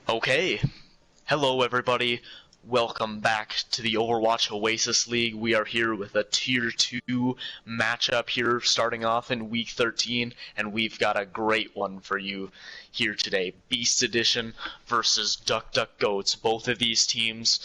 Okay, hello everybody. Welcome back to the Overwatch Oasis League. We are here with a Tier 2 matchup here starting off in Week 13, and we've got a great one for you here today. Beast Edition versus Duck Duck Goats. Both of these teams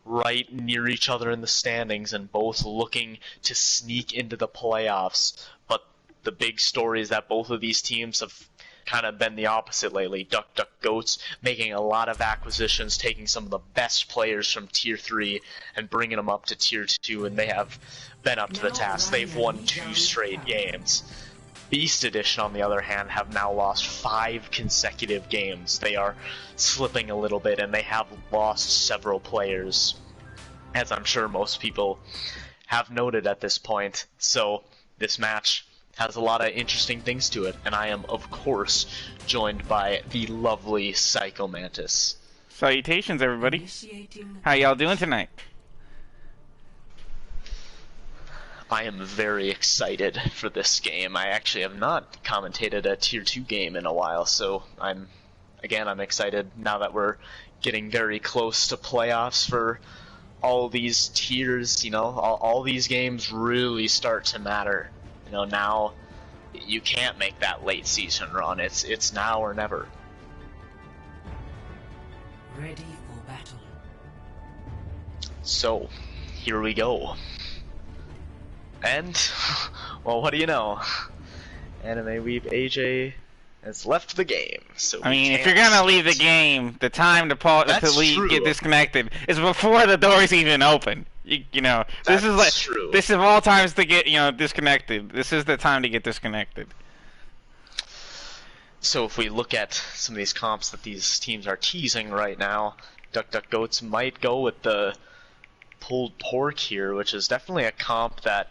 right near each other in the standings and both looking to sneak into the playoffs. But the big story is that both of these teams have kind of been the opposite lately. Duck Duck Goats making a lot of acquisitions, taking some of the best players from Tier 3 and bringing them up to Tier 2, and they have been up to the task. They've won 2 straight games. Beast Edition, on the other hand, have now lost 5 consecutive games. They are slipping a little bit, and they have lost several players, as I'm sure most people have noted at this point. So this match has a lot of interesting things to it, and I am, of course, joined by the lovely Psycho Mantis. Salutations, everybody. How y'all doing tonight? I am very excited for this game. I actually have not commentated a Tier 2 game in a while, so I'm excited now that we're getting very close to playoffs for all these tiers. You know, all these games really start to matter. You know, now you can't make that late season run. It's now or never. Ready for battle. So, here we go. And, well, what do you know? Anime Weeb AJ has left the game. So I mean, if you're gonna leave the game, the time to leave, get disconnected is before the doors even open. You know, this is like true. This is all times to get disconnected. This is the time to get disconnected. So if we look at some of these comps that these teams are teasing right now, Duck Duck Goats might go with the pulled pork here, which is definitely a comp that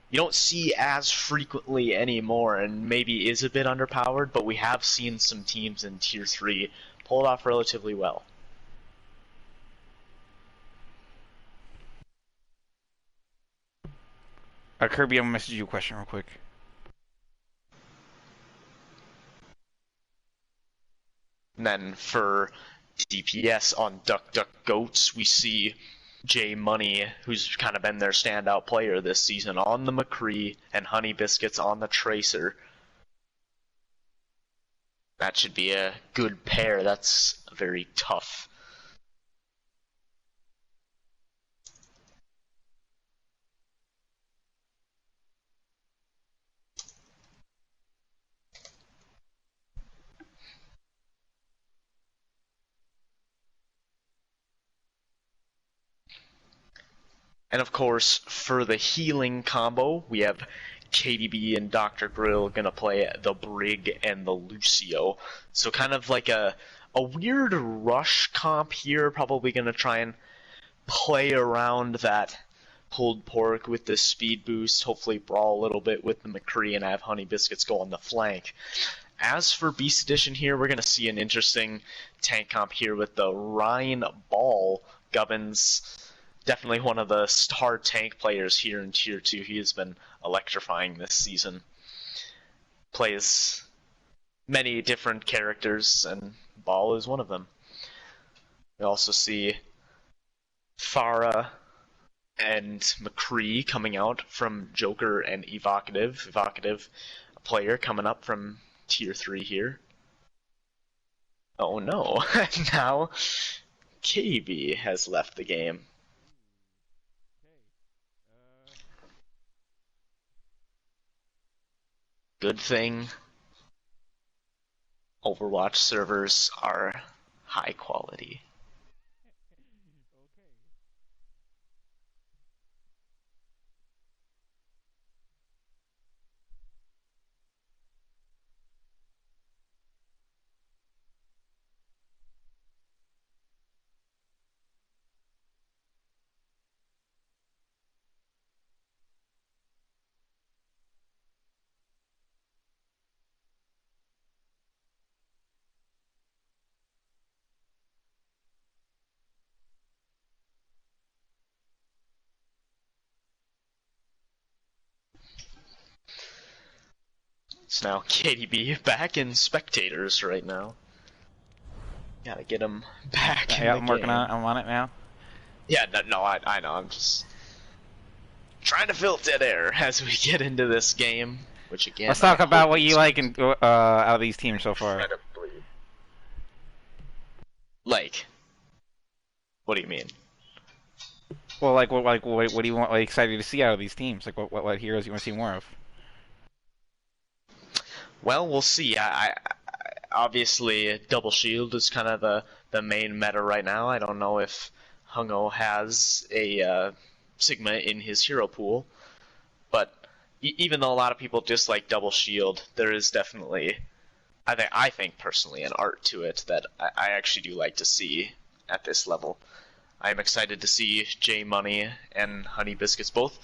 you don't see as frequently anymore, and maybe is a bit underpowered, but we have seen some teams in Tier 3 pull it off relatively well. Kirby, I'm gonna message you a question real quick. And then for DPS on Duck Duck Goats, we see J Money, who's kind of been their standout player this season, on the McCree, and Honey Biscuits on the Tracer. That should be a good pair. That's very tough. And of course, for the healing combo, we have KDB and Dr. Grill gonna play the Brig and the Lucio. So kind of like a weird rush comp here, probably gonna try and play around that pulled pork with the speed boost, hopefully brawl a little bit with the McCree and have Honey Biscuits go on the flank. As for Beast Edition here, we're gonna see an interesting tank comp here with the Ryan Ball. Gubbins, definitely one of the star tank players here in Tier 2. He has been electrifying this season. Plays many different characters, and Ball is one of them. We also see Farah and McCree coming out from Joker and Evocative. Evocative, a player coming up from Tier 3 here. Oh no, now KB has left the game. Good thing Overwatch servers are high quality. So now KDB back in spectators right now. Gotta get him back in Yeah, the I'm working game. on it. I'm on it now. Yeah, no, I know. I'm just trying to fill dead air as we get into this game. Which again, Let's talk I about hope what you is like out of these teams so far. incredibly. Like, what do you mean? Well, what do you want? Like, excited to see out of these teams? Like, what heroes you want to see more of? Well, we'll see. I obviously double shield is kind of the main meta right now. I don't know if OwO has a Sigma in his hero pool, but even though a lot of people dislike double shield, there is definitely, I think personally, an art to it that I actually do like to see at this level. I'm excited to see J Money and Honey Biscuits both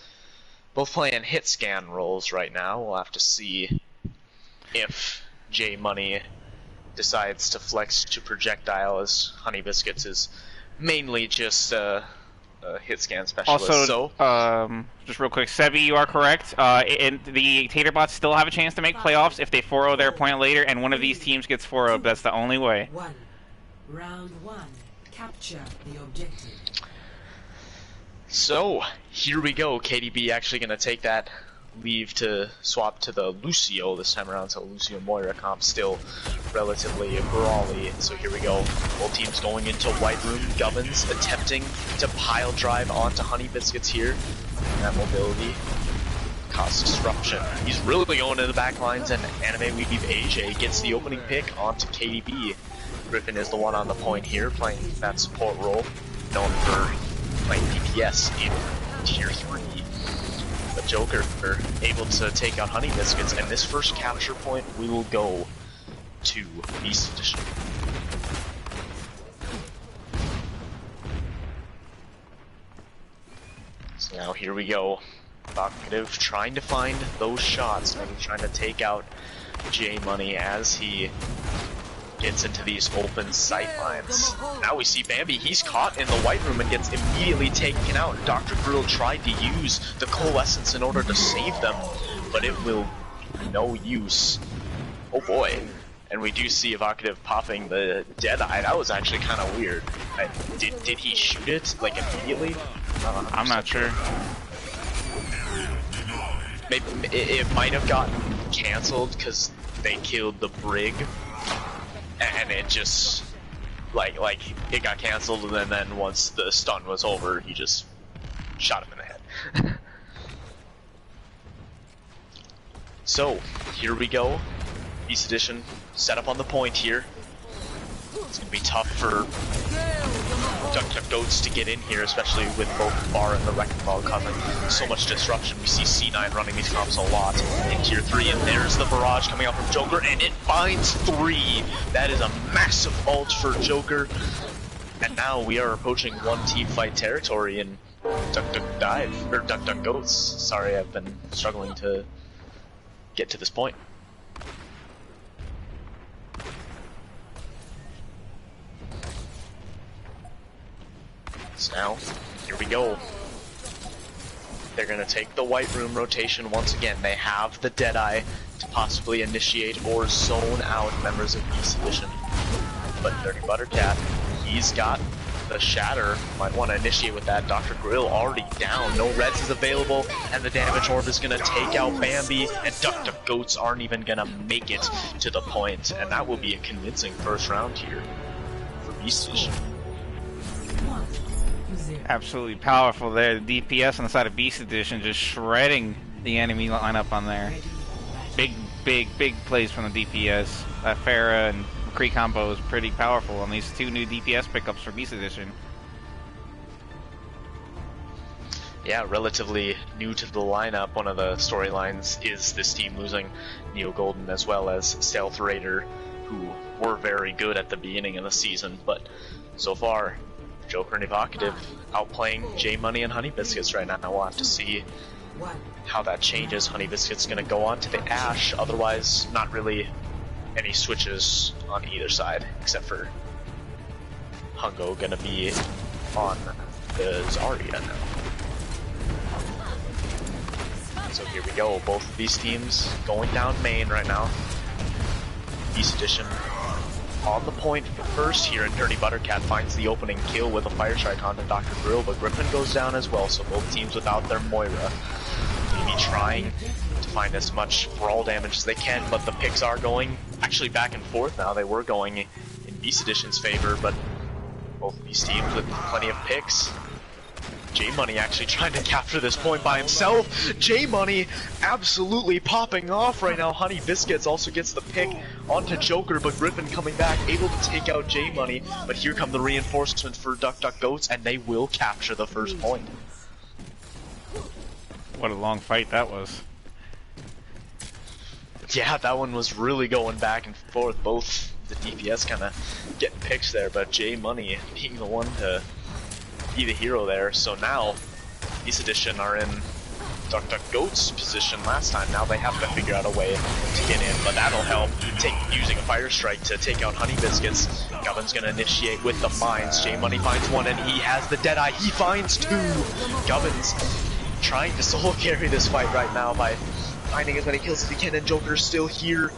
playing hit scan roles right now. We'll have to see if J Money decides to flex to projectile, as Honey Biscuits is mainly just a hit scan specialist. Also, just real quick, Sebi, you are correct. And the Taterbots still have a chance to make playoffs if they 4-0 their opponent later, and one of these teams gets 4-0. That's the only way. Round 1. Capture the objective. So, here we go. KDB actually going to take that leave to swap to the Lucio this time around, so Lucio Moira comp still relatively brawly. So here we go. Both teams going into White Room. Gubbins attempting to pile drive onto Honey Biscuits here. And that mobility causes disruption. He's really going to the back lines, and Anime Weave AJ gets the opening pick onto KDB. Griffin is the one on the point here, playing that support role, known for playing DPS in Tier 3. But Joker able to take out Honey Biscuits, and this first capture point we will go to Beast Edition. So now here we go. Vocative trying to find those shots, maybe trying to take out J Money as he gets into these open sight lines. Now we see Bambi, he's caught in the White Room and gets immediately taken out. Dr. Grill tried to use the Coalescence in order to save them, but it will be no use. Oh boy. And we do see Evocative popping the Deadeye. That was actually kind of weird. Did he shoot it, like, immediately? I'm not sure. Maybe it might have gotten canceled because they killed the Brig. And it just, like it got canceled, and then once the stun was over, he just shot him in the head. So, here we go. Beast Edition set up on the point here. It's going to be tough for Duck Goats to get in here, especially with both Bar and the Wrecking Ball causing so much disruption. We see C9 running these comps a lot in Tier 3, and there's the barrage coming out from Joker, and it finds 3. That is a massive ult for Joker. And now we are approaching one team fight territory in Duck Goats. Sorry, I've been struggling to get to this point. So now, here we go. They're going to take the White Room rotation once again. They have the Deadeye to possibly initiate or zone out members of Beast Edition. But Dirty Buttercat, he's got the Shatter. Might want to initiate with that. Dr. Grill already down. No reds is available, and the Damage Orb is going to take out Bambi, and Duck Goats aren't even going to make it to the point. And that will be a convincing first round here for Beast Edition. Absolutely powerful there. The DPS on the side of Beast Edition just shredding the enemy lineup on there. Big plays from the DPS. That Pharah and McCree combo is pretty powerful on these 2 new DPS pickups for Beast Edition. Yeah, relatively new to the lineup. One of the storylines is this team losing Neo Golden as well as Stealth Raider, who were very good at the beginning of the season, but so far Joker and Evocative outplaying J Money and Honey Biscuits right now. We'll have to see how that changes. Honey Biscuits going to go on to the Ashe. Otherwise, not really any switches on either side, except for OwO going to be on the Zarya now. So here we go. Both of these teams going down main right now. Beast Edition on the point first here, and Dirty Buttercat finds the opening kill with a fire strike onto Dr. Grill, but Griffin goes down as well, so both teams without their Moira. Maybe trying to find as much brawl damage as they can, but the picks are going actually back and forth now. They were going in Beast Edition's favor, but both of these teams with plenty of picks. J-Money actually trying to capture this point by himself. J-Money absolutely popping off right now. Honey Biscuits also gets the pick onto Joker, but Griffin coming back, able to take out J-Money. But here come the reinforcements for Duck Duck Goats, and they will capture the first point. What a long fight that was. Yeah, that one was really going back and forth. Both the DPS kind of getting picks there, but J-Money being the one to be the hero there. So now, Beast Edition are in Duck Duck Goat's position last time. Now they have to figure out a way to get in, but that'll help. Using a Fire Strike to take out Honey Biscuits. Gubbin's gonna initiate with the mines. J-Money finds one, and he has the Deadeye. He finds two. Gubbin's trying to solo carry this fight right now by finding as many kills as he can, and Joker's still here.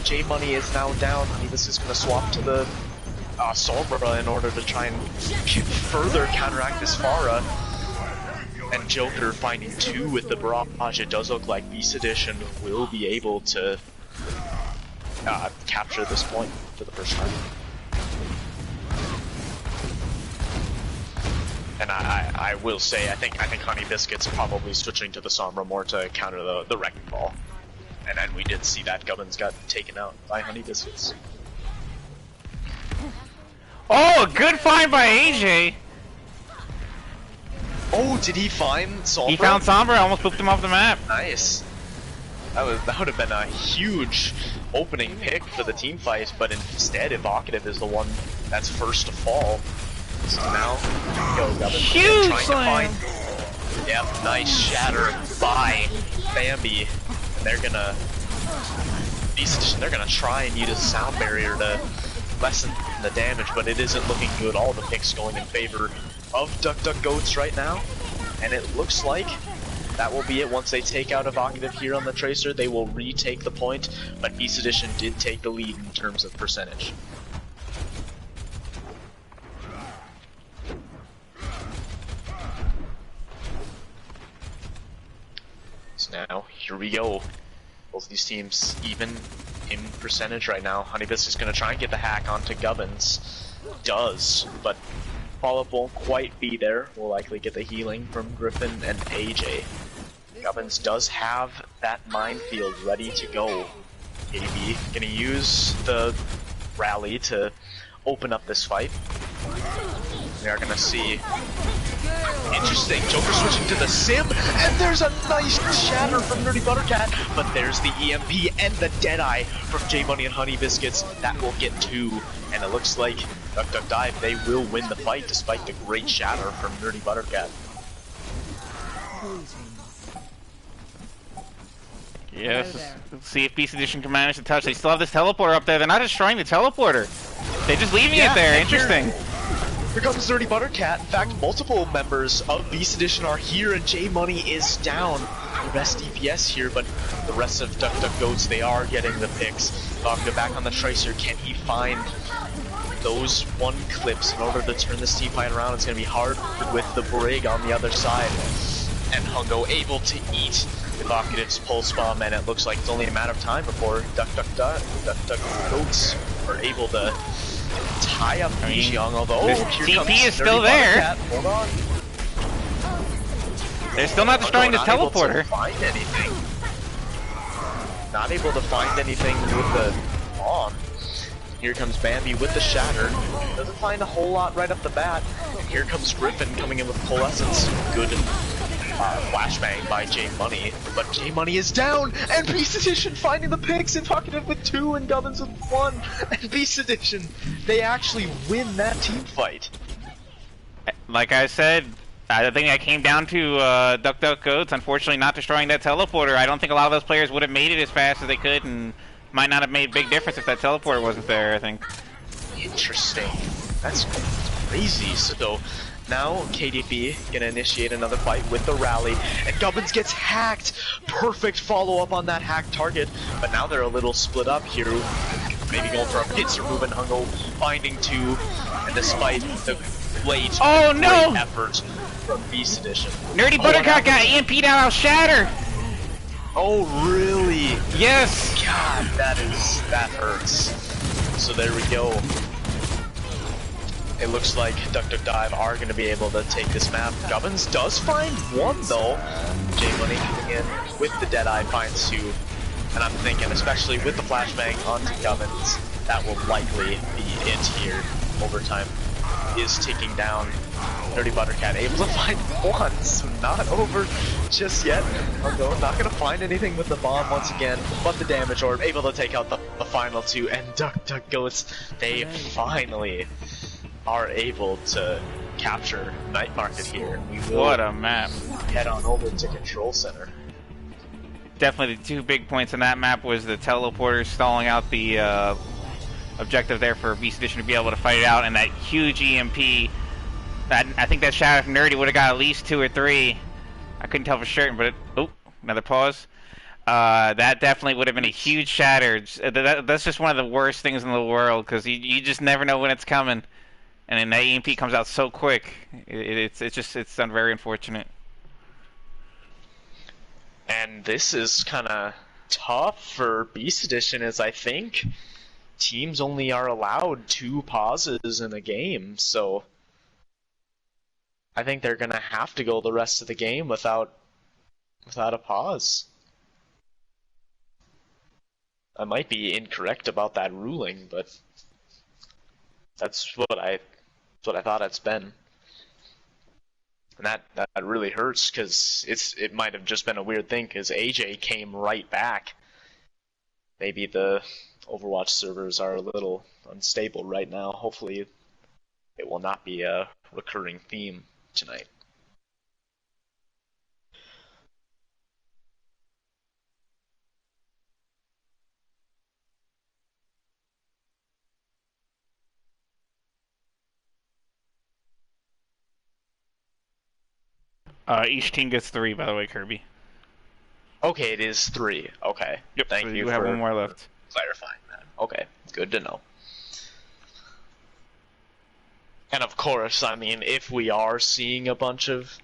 J-Money is now down. Honey Biscuits gonna swap to the Sombra in order to try and further counteract this Pharah. And Joker finding two with the barrage. It does look like Beast Edition will be able to capture this point for the first time. And I will say, I think Honey Biscuits probably switching to the Sombra more to counter the Wrecking Ball. And then we did see that Gubbins got taken out by Honey Biscuits. Oh, good find by AJ! Oh, did he find Sombra? He found Sombra, almost pooped him off the map. Nice. That would have been a huge opening pick for the team fight, but instead Evocative is the one that's first to fall. So now, go Gubbins. Huge trying slam! to find. Yep, nice shatter by Bambi. They're gonna they're gonna try and use a sound barrier to lessen the damage, but it isn't looking good. All the picks going in favor of Duck Duck Goats right now, and it looks like that will be it. Once they take out Evocative here on the Tracer, they will retake the point, but Beast Edition did take the lead in terms of percentage. So now, here we go. Both of these teams even in percentage right now. Honeybiscuit is going to try and get the hack onto Gubbins. Does, but follow-up won't quite be there. We'll likely get the healing from Griffin and AJ. Gubbins does have that minefield ready to go. AB going to use the rally to open up this fight. We are going to see... Interesting, Joker switching to the Sim, and there's a nice shatter from Dirty Buttercat, but there's the EMP and the Deadeye from J-Money and Honey Biscuits. That will get two, and it looks like Duck Duck Dive, they will win the fight despite the great shatter from Dirty Buttercat. Yes, let's see if Beast Edition can manage to touch. They still have this teleporter up there. They're not destroying the teleporter. They're just leaving it there. Interesting. Here comes Dirty Buttercat. In fact, multiple members of Beast Edition are here, and J-Money is down. The best DPS here, but the rest of Duck Duck Goats, they are getting the picks. Evocative back on the Tracer. Can he find those one clips in order to turn this team fight around? It's going to be hard with the Brig on the other side. And Hungo able to eat Evocative's Pulse Bomb, and it looks like it's only a matter of time before Duck Duck Goats are able to tie up Young, although TP is still there. Hold on. They're still not destroying the teleporter. Find anything. Not able to find anything with the bomb. Here comes Bambi with the shatter. Doesn't find a whole lot right off the bat. And here comes Griffin coming in with Coalescence. Good flashbang by J-Money, but J-Money is down, and Beast Edition finding the picks, Evocative with 2 and Gubbins with 1, and Beast Edition, they actually win that team fight. Like I said, I think I came down to Duck Duck Goats, unfortunately not destroying that teleporter. I don't think a lot of those players would have made it as fast as they could, and might not have made a big difference if that teleporter wasn't there, I think. Interesting. That's crazy. So now KDB gonna initiate another fight with the rally, and Gubbins gets hacked. Perfect follow-up on that hacked target, but now they're a little split up here. maybe going for a pincer move, and HoWO finding two, and despite the great effort from Beast Edition. Nerdy Buttercut got EMP'd out of Shatter! Oh, really? Yes! God, that hurts. So there we go. It looks like Duck Duck Dive are going to be able to take this map. Gubbins does find one, though. J-Money coming in with the Deadeye finds two. And I'm thinking, especially with the flashbang onto Gubbins, that will likely be it here. Overtime is ticking down. Dirty Buttercat able to find one, so not over just yet. HoWO not going to find anything with the bomb once again, but the damage orb able to take out the final two, and Duck Duck Goats, they finally are able to capture Night Market here. We will what a map. Head on over to Control Center. Definitely the 2 big points in that map was the teleporter stalling out the objective there for Beast Edition to be able to fight it out, and that huge EMP. I think that Shadow from Nerdy would have got at least 2 or 3. I couldn't tell for certain, but another pause. That definitely would have been a huge shatter. That's just one of the worst things in the world, because you just never know when it's coming, and then that EMP comes out so quick. It's very unfortunate. And this is kind of tough for Beast Edition, as I think teams only are allowed 2 pauses in a game, so I think they're gonna have to go the rest of the game without a pause. I might be incorrect about that ruling, but that's what I thought it's been. And that really hurts, because it might have just been a weird thing, because AJ came right back. Maybe the Overwatch servers are a little unstable right now. Hopefully it will not be a recurring theme tonight. Each team gets 3, by the way, Kirby. Okay, it is 3. Okay. Yep. Thank so you we have for 1 more left. clarifying that. Okay, good to know. And of course, I mean, if we are seeing a bunch of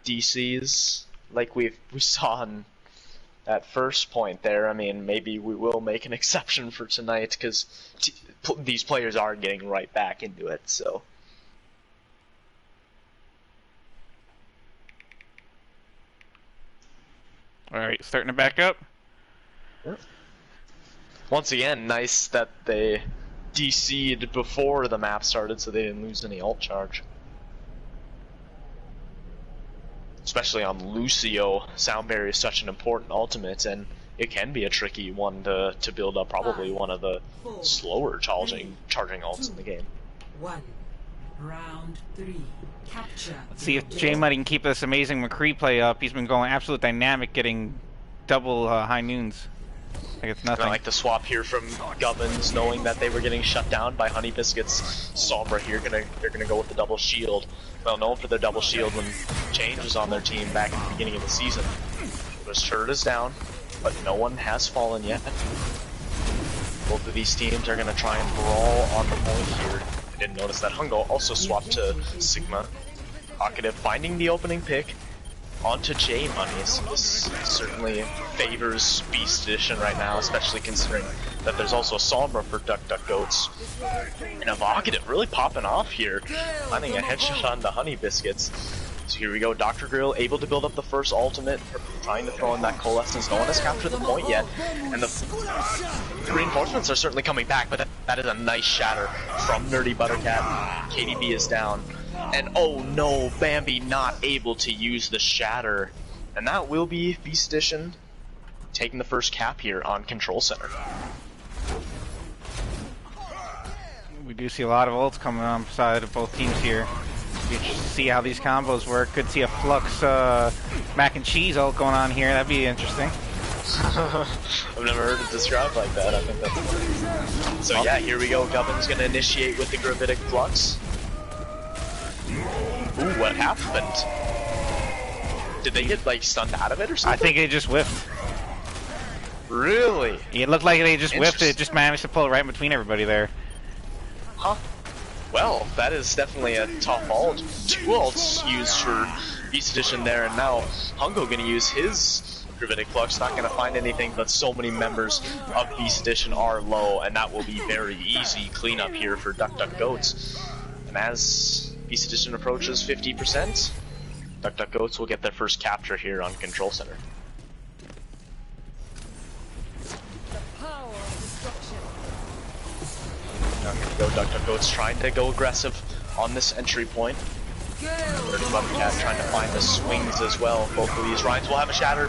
DCs like we saw in that first point there, I mean, maybe we will make an exception for tonight, because these players are getting right back into it, so. Alright, starting to back up. Once again, nice that they DC'd before the map started so they didn't lose any ult charge. Especially on Lucio, Sound Barrier is such an important ultimate, and it can be a tricky one to build up, probably one of the slower charging ults in the game. Round 3. Capture. Let's see if J-Muddy can keep this amazing McCree play up. He's been going absolute dynamic, getting double high noons. Like it's nothing. I like the swap here from Gubbins, knowing that they were getting shut down by Honey Biscuits. Sombra here, they're gonna go with the double shield. Well known for their double shield when Change was on their team back at the beginning of the season. The turret is down, but no one has fallen yet. Both of these teams are gonna try and brawl on the point here. I didn't notice that HoWO also swapped to Sigma. Vocative finding the opening pick onto J-Money. So this certainly favors Beast Edition right now, especially considering that there's also a Sombra for Duck Duck Goats. And a Vocative really popping off here, finding a headshot on the Honey Biscuits. So here we go, Dr. Grill able to build up the first ultimate, trying to throw in that Coalescence. No one has captured the point yet, and the reinforcements are certainly coming back, but that is a nice shatter from Nerdy Buttercat. KDB is down, and oh no, Bambi not able to use the shatter. And that will be Beast Edition taking the first cap here on Control Center. We do see a lot of ults coming on side of both teams here. You see how these combos work. Could see a Flux mac and cheese ult going on here. That'd be interesting. I've never heard it described like that. I think that's funny. So yeah, here we go. Gubbin's gonna initiate with the Gravitic Flux. Ooh, what happened? Did they get like stunned out of it or something? I think it just whiffed. Really? It looked like they just whiffed it, just managed to pull it right in between everybody there. Huh. Well, that is definitely a tough ult. 2 ults used for Beast Edition there, and now Hungo gonna use his Gravitic Flux. Not gonna find anything, but so many members of Beast Edition are low, and that will be very easy cleanup here for Duck Duck Goats. And as Beast Edition approaches 50%, Duck Duck Goats will get their first capture here on Control Center. Now here we go, Duck Duck Goats trying to go aggressive on this entry point. Dirty Buttercat trying to find the swings as well. Both of these Rhymes will have a shatter.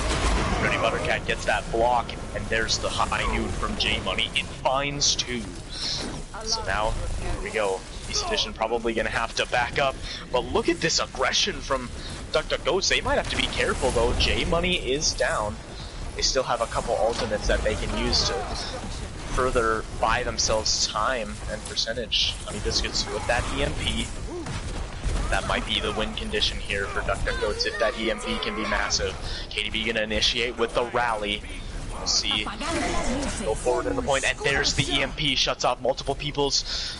Dirty Buttercat gets that block, and there's the high noon from J Money. It finds 2. So now, here we go. Beast Edition probably gonna have to back up. But look at this aggression from Duck Duck Goats. They might have to be careful though. J Money is down. They still have a couple ultimates that they can use to further buy themselves time and percentage. Honey Biscuits with that EMP. That might be the win condition here for Duck Duck Goats if that EMP can be massive. KDB gonna initiate with the rally. We'll see. Go forward in the point, and there's the EMP. Shuts off multiple people's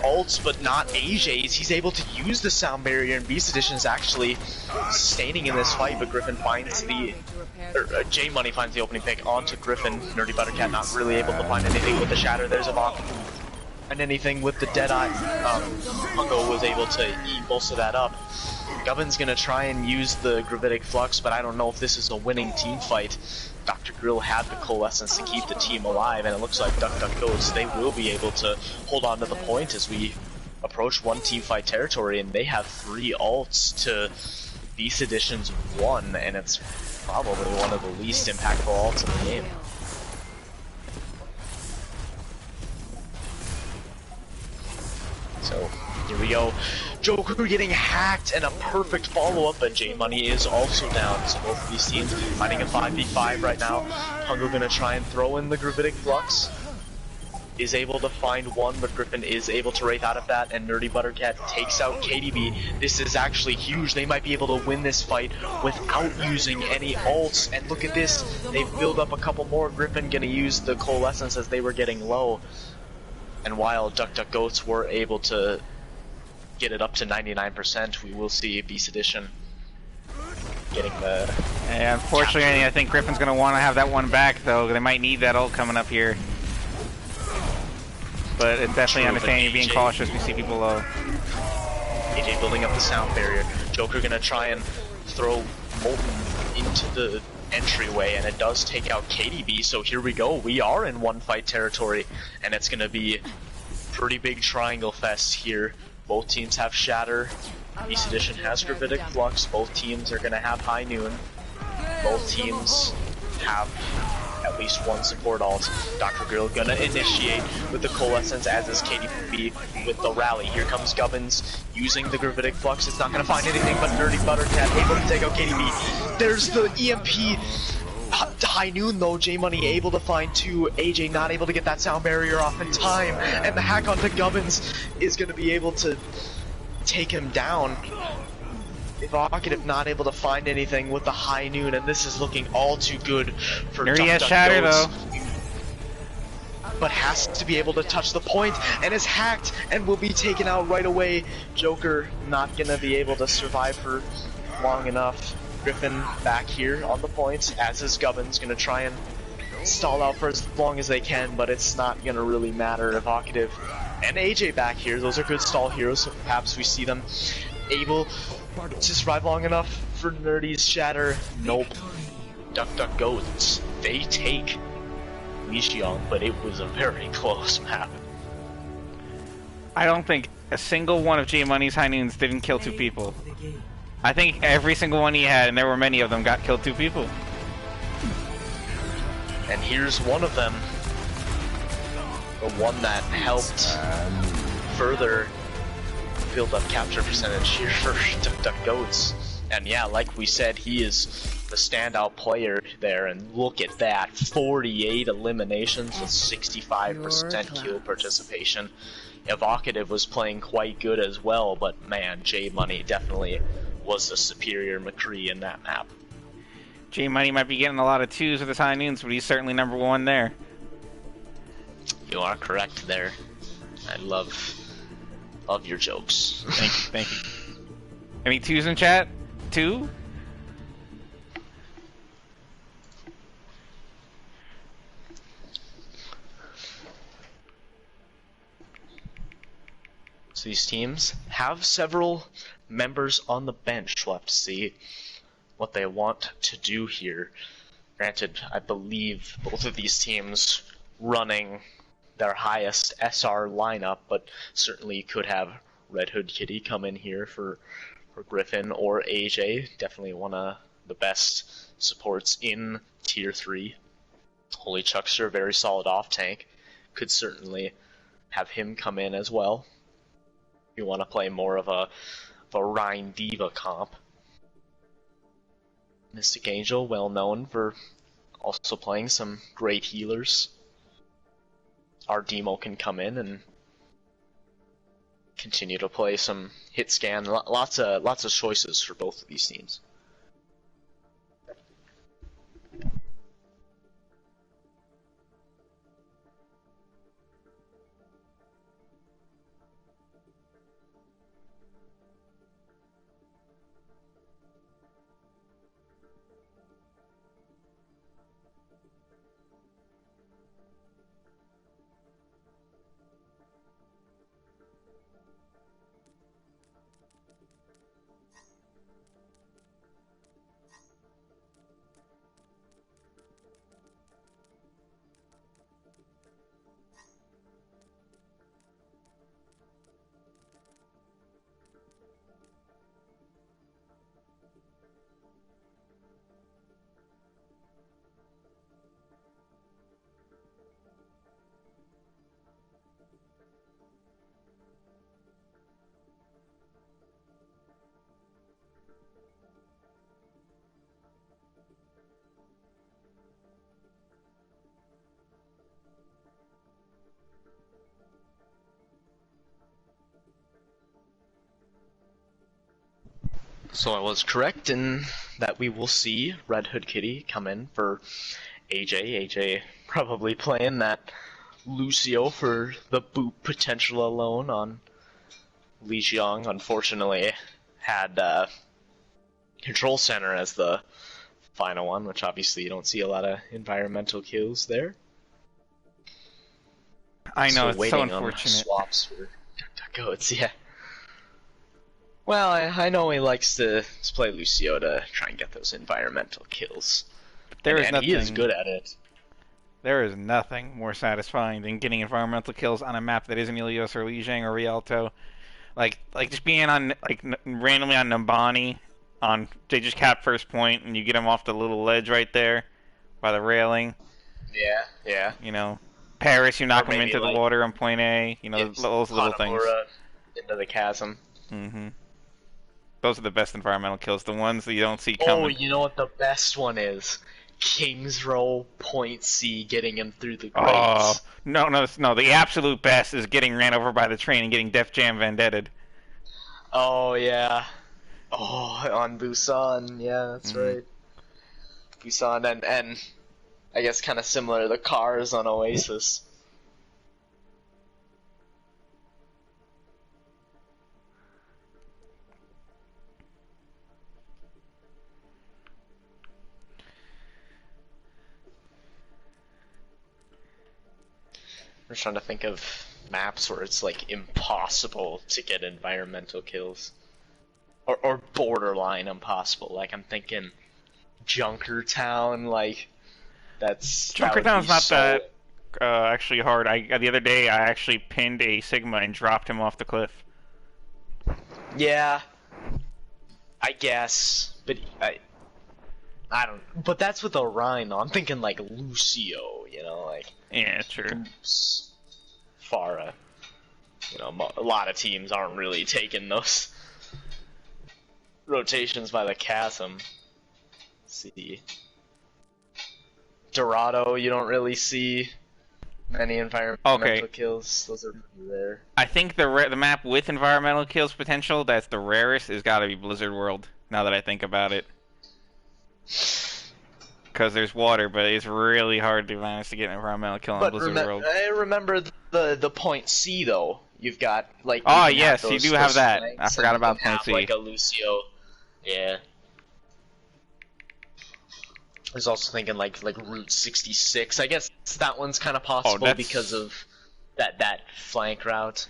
ults, but not AJ's. He's able to use the sound barrier, and Beast Edition is actually sustaining in this fight, but Griffin finds the... J Money finds the opening pick onto Griffin. Nerdy Buttercat not really able to find anything with the shatter. There's a block. And anything with the Deadeye. Hungo was able to eat most of that up. Gubbin's gonna try and use the Gravitic Flux, but I don't know if this is a winning team fight. Dr. Grill had the Coalescence to keep the team alive, and it looks like Duck Duck Goats, they will be able to hold on to the point as we approach 1 team fight territory, and they have 3 ults to Beast Edition's 1, and it's probably one of the least impactful ults in the game. So, here we go. Joker getting hacked and a perfect follow-up, but J Money is also down. So both of these teams fighting a 5v5 right now. Hungo gonna try and throw in the Gravitic Flux. Is able to find 1, but Griffin is able to wraith out of that, and Nerdy Buttercat takes out KDB. This is actually huge. They might be able to win this fight without using any ults. And look at this. They've built up a couple more. Griffin gonna use the Coalescence as they were getting low. And while Duck Duck Goats were able to get it up to 99%, we will see Beast Edition getting the... Yeah, unfortunately, capture. I think Griffin's going to want to have that one back, though. They might need that ult coming up here. But it's definitely understanding being cautious. We see people low. AJ building up the sound barrier. Joker going to try and throw Molten into the entryway, and it does take out KDB, so here we go. We are in 1 fight territory, and it's gonna be pretty big triangle fest here. Both teams have Shatter. Beast Edition has Gravitic Flux. Both teams are gonna have High Noon. Both teams have at least 1 support ult. Dr. Grill gonna initiate with the Coalescence, as is KDB with the rally. Here comes Gubbins using the Gravitic Flux. It's not gonna find anything, but Nerdy Buttercat able to take out KDB. There's the EMP. High Noon though, J Money able to find 2. AJ not able to get that sound barrier off in time, and the hack onto Gubbins is gonna be able to take him down. Evocative not able to find anything with the High Noon, and this is looking all too good for Nerdy has shatter though. But has to be able to touch the point, and is hacked and will be taken out right away. Joker not gonna be able to survive for long enough. Griffin back here on the point, as is Gubbins, gonna try and stall out for as long as they can, but it's not gonna really matter. Evocative and AJ back here, those are good stall heroes, so perhaps we see them able to survive long enough for Nerdy's shatter. Nope. Duck Duck Goats, they take Lixiong, but it was a very close map. I don't think a single one of J Money's High Noons didn't kill 2 people. I think every single one he had, and there were many of them, got killed 2 people. And here's one of them. The one that helped further build up capture percentage here for Duck Duck Goats. And yeah, like we said, he is the standout player there, and look at that, 48 eliminations with 65% kill participation. Evocative was playing quite good as well, but man, J Money definitely was the superior McCree in that map. J Money might be getting a lot of 2s with his high noons, but he's certainly number 1 there. You are correct there. I love your jokes. Thank you, thank you. Any 2s in chat? 2? So these teams have several members on the bench. We'll have to see what they want to do here. Granted, I believe both of these teams running their highest SR lineup, but certainly could have Red Hood Kitty come in here for Griffin or AJ. Definitely one of the best supports in Tier 3. Holy Chuckster, very solid off tank. Could certainly have him come in as well. You want to play more of a Rhine Diva comp. Mystic Angel, well known for also playing some great healers. Our Demo can come in and continue to play some hit scan. Lots of choices for both of these teams. So I was correct in that we will see Red Hood Kitty come in for AJ. AJ probably playing that Lucio for the boop potential alone on Li Xiong. Unfortunately, had Control Center as the final one, which obviously you don't see a lot of environmental kills there. I know, so it's so waiting unfortunate. On swaps for goats, yeah. Well, I know he likes to play Lucio to try and get those environmental kills. There is and nothing, he is good at it. There is nothing more satisfying than getting environmental kills on a map that isn't Ilios or Lijiang or Rialto. Like just being on, randomly on Nambani, they just cap first point and you get them off the little ledge right there by the railing. Yeah, yeah. You know, Paris, you knock them into the like, water on point A. You know, those little things. Into the chasm. Mm-hmm. Those are the best environmental kills, the ones that you don't see coming. Oh, you know what the best one is? King's Row, point C, getting him through the grates. Oh, no, the absolute best is getting ran over by the train and getting Def Jam Vendetted. Oh, yeah. Oh, on Busan, yeah, that's right. Busan, and I guess kind of similar to the cars on Oasis. I'm trying to think of maps where it's like impossible to get environmental kills, or borderline impossible. Like I'm thinking Junkertown, like Junkertown's not that actually hard. The other day I actually pinned a Sigma and dropped him off the cliff. Yeah, I guess, but I don't. But that's with Orion. I'm thinking like Lucio, you know, like. Yeah, true. Farah. You know, a lot of teams aren't really taking those rotations by the chasm. Let's see. Dorado, you don't really see many environmental kills. Those are pretty rare. I think the map with environmental kills potential that's the rarest has got to be Blizzard World. Now that I think about it. because there's water, but it's really hard to manage to get an environmental kill on But Blizzard World. I remember the point C though. You've got like. Oh you can yes, have you those, do have those that. flanks, I forgot and you about can point have, C. like a Lucio. Yeah. I was also thinking like Route 66. I guess that one's kind of possible because of that flank route.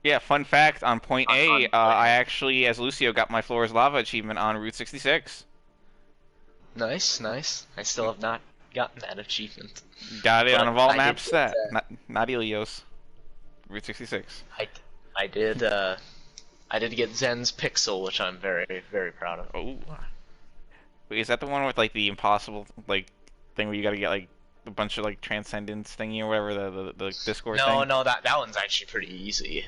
Yeah, fun fact on point A, on I actually, as Lucio, got my Floor is Lava achievement on Route 66. Nice, nice. I still have not gotten that achievement. Got it But on a vault I map did stat, get not Ilios. Route 66. I did get Zen's Pixel, which I'm very, very proud of. Oh. Wait, is that the one with like the impossible like thing where you gotta get like a bunch of like transcendence thingy or whatever the Discord thing? No, that one's actually pretty easy.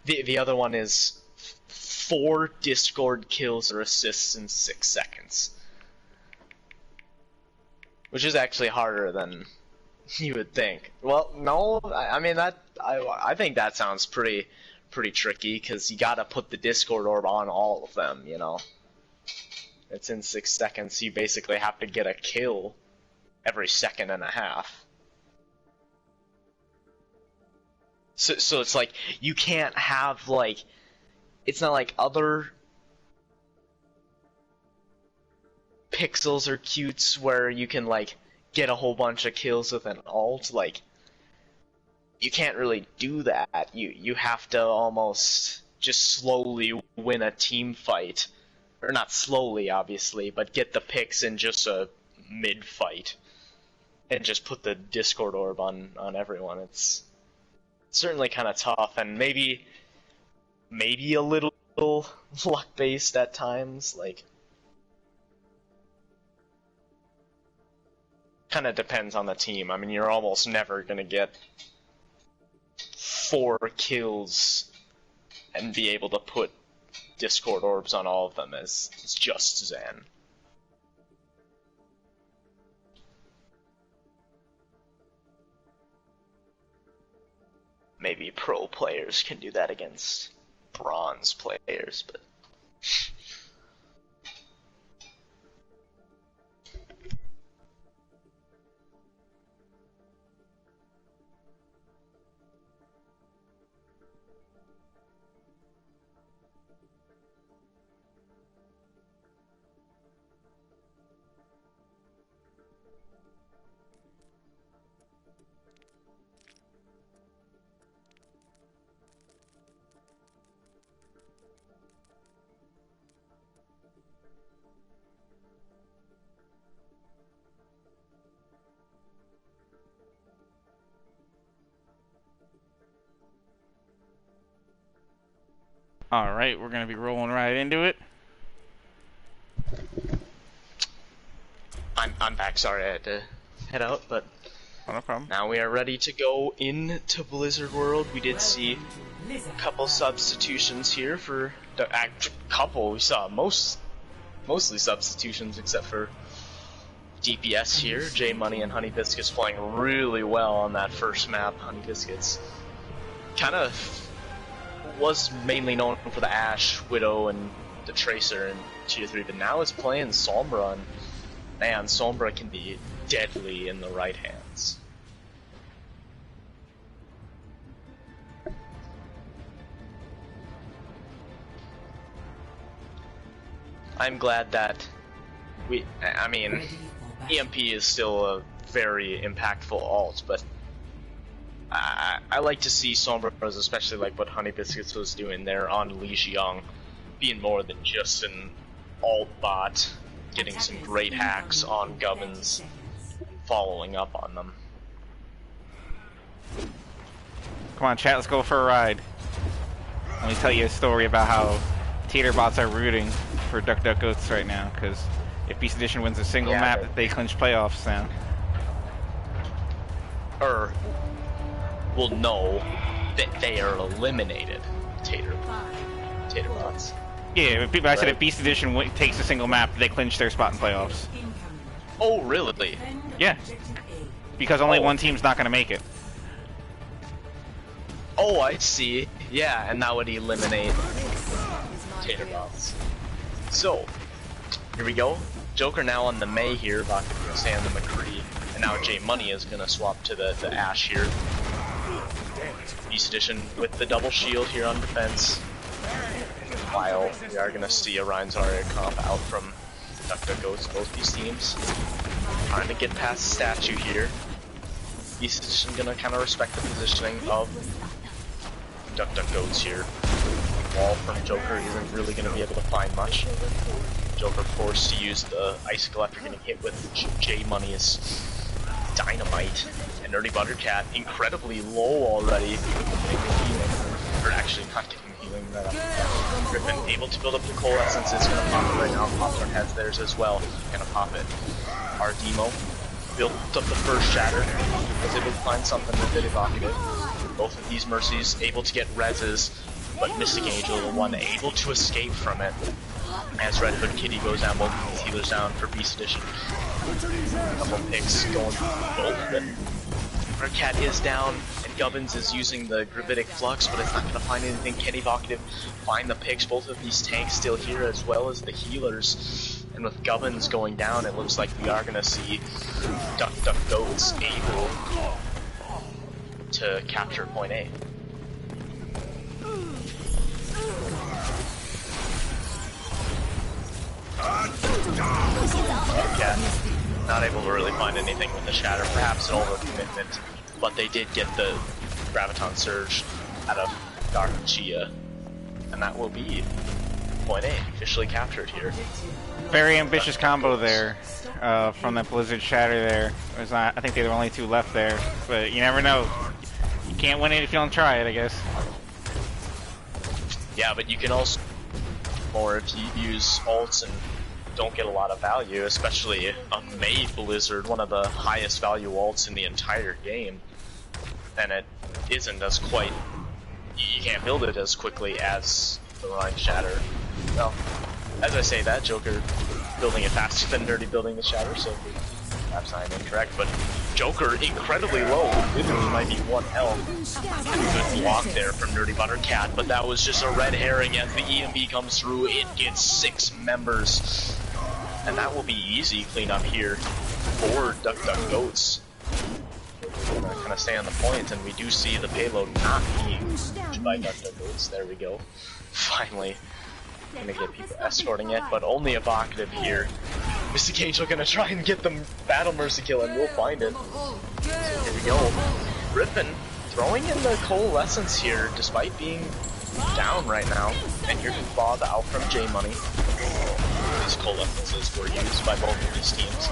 The other one is 4 Discord kills or assists in 6 seconds, which is actually harder than you would think. Well, no, I mean I think that sounds pretty tricky because you gotta put the Discord orb on all of them, you know. It's in 6 seconds. You basically have to get a kill every second and a half. So it's like you can't have like, it's not like other pixels or cutes where you can like get a whole bunch of kills with an ult. Like you can't really do that. You have to almost just slowly win a team fight. Or not slowly, obviously, but get the picks in just a mid-fight. And just put the Discord orb on everyone. It's certainly kind of tough, and maybe a little luck-based at times, like... Kind of depends on the team. I mean, you're almost never gonna get 4 kills and be able to put Discord orbs on all of them as just Zen. Maybe pro players can do that against bronze players, but... Alright, we're gonna be rolling right into it. I'm back, sorry I had to head out, but Oh, no problem. now we are ready to go into Blizzard World. We did see a couple substitutions here for the couple. We saw mostly substitutions except for DPS here. J Money and Honey Biscuits playing really well on that first map. Honey Biscuits kind of was mainly known for the Ashe, Widow, and the Tracer in Tier 3, but now it's playing Sombra, and man, Sombra can be deadly in the right hands. I'm glad that I mean, EMP is still a very impactful ult, but I like to see Sombras, especially like what Honey Biscuits was doing there on Li Xiang, being more than just an alt bot, getting some great hacks on Gubbins, following up on them. Come on, chat, let's go for a ride. Let me tell you a story about how Tater bots are rooting for Duck Duck Goats right now, because if Beast Edition wins a single map, they clinch playoffs now. Well, no, that they are eliminated. Tater bots. Yeah, but I said if Beast Edition takes a single map, they clinch their spot in playoffs. Oh, really? Yeah, because only one team's not going to make it. Oh, I see. Yeah, and that would eliminate Tater bots. So, here we go. Joker now on the May here, Evocative gonna stay on the McCree, and now J Money is gonna swap to the Ash here. Beast Edition with the double shield here on defense. While we are gonna see a Ryan Zarya comp out from DuckDuckGoats, both these teams. Trying to get past statue here. Beast Edition gonna kind of respect the positioning of DuckDuckGoats here. Wall from Joker isn't really gonna be able to find much. Joker forced to use the Icicle after getting hit with J Money's Dynamite. And Nerdy Buttercat incredibly low already. Or actually not getting healing that up. Griffin able to build up the Coalescence, it's gonna pop it right now. Popstar has theirs as well. Gonna pop it. Our Demo built up the first Shatter. Was able to find something with it Evocative. Both of these Mercies able to get reses, but Mystic Angel, the one able to escape from it. As Red Hood Kitty goes down, both of these healers down for Beast Edition. A couple picks going both of it. Our Cat is down, and Gubbins is using the Gravitic Flux, but it's not going to find anything. Can Evocative find the picks? Both of these tanks still here, as well as the healers. And with Gubbins going down, it looks like we are going to see DuckDuckGoats able to capture point A. Cat not able to really find anything with the Shatter, perhaps an overcommitment, but they did get the Graviton Surge out of Garchia, and that will be point A, officially captured here. Very ambitious combo there from that Blizzard Shatter there. It was not, I think they were the only two left there, but you never know. You can't win it if you don't try it, I guess. Yeah, but you can also more if you use ults and don't get a lot of value, especially a May Blizzard, one of the highest value ults in the entire game. And it isn't as quite, you can't build it as quickly as the Rhyme Shatter. Well, as I say that, Joker building it faster than Nerdy building the Shatter, so perhaps I'm incorrect, but Joker incredibly low, literally might be 1 health. Good block there from Nerdy Buttercat, but that was just a red herring. As the EMB comes through, it gets 6 members. And that will be easy cleanup here for DuckDuckGoats. We're gonna kind of stay on the point, and we do see the payload not being used by DuckDuckGoats. There we go. Finally, gonna get people escorting it, but only Evocative here. Mystic Angel gonna try and get the Battle Mercy kill, and we'll find it. So here we go. Griffin throwing in the Coalescence here, despite being down right now. And here's Bob out from J Money. These Coalescences were used by both of these teams.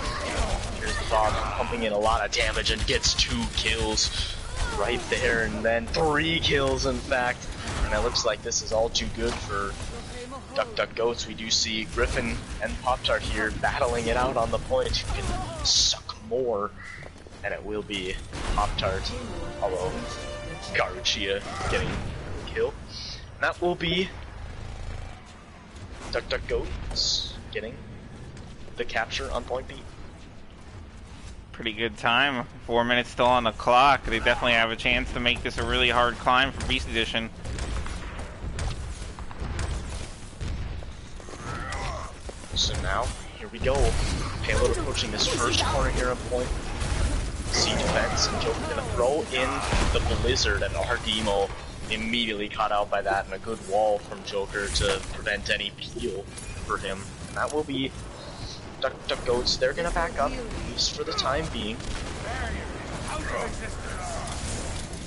Here's the Bob pumping in a lot of damage and gets 2 kills right there, and then 3 kills in fact. And it looks like this is all too good for DuckDuckGoats. We do see Griffin and Pop-Tart here battling it out on the point. Who can suck more? And it will be Pop-Tart, although Garchia getting the kill. And that will be DuckDuckGoats getting the capture on point B. Pretty good time. 4 minutes still on the clock. They definitely have a chance to make this a really hard climb for Beast Edition. So now, here we go. Payload approaching this first corner here on point. C defense, and Joker gonna throw in the Blizzard, and our Demo immediately caught out by that, and a good wall from Joker to prevent any peel for him. And that will be DuckDuckGoats. They're gonna back up, at least for the time being.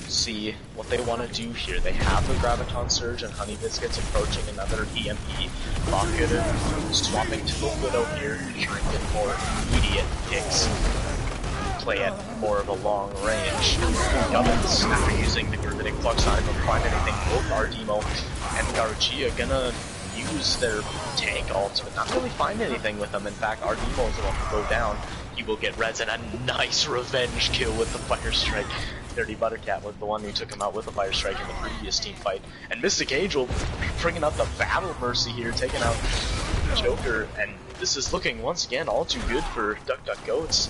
See what they want to do here. They have the Graviton Surge and Honey Biscuits approaching another EMP. Evocative swapping to the Widow here, trying to get more immediate picks. Play at more of a long range. Gubbins, after using the Gravitic Flux, not able to find anything. Both our Demo and Garchia gonna use their tank ults, but not really find anything with them. In fact, our Demo is the one to go down. He will get res and a nice revenge kill with the Fire Strike. Dirty Buttercat was the one who took him out with a Fire Strike in the previous team fight. And Mystic Angel bringing out the Battle Mercy here, taking out Joker. And this is looking once again all too good for DuckDuckGoats.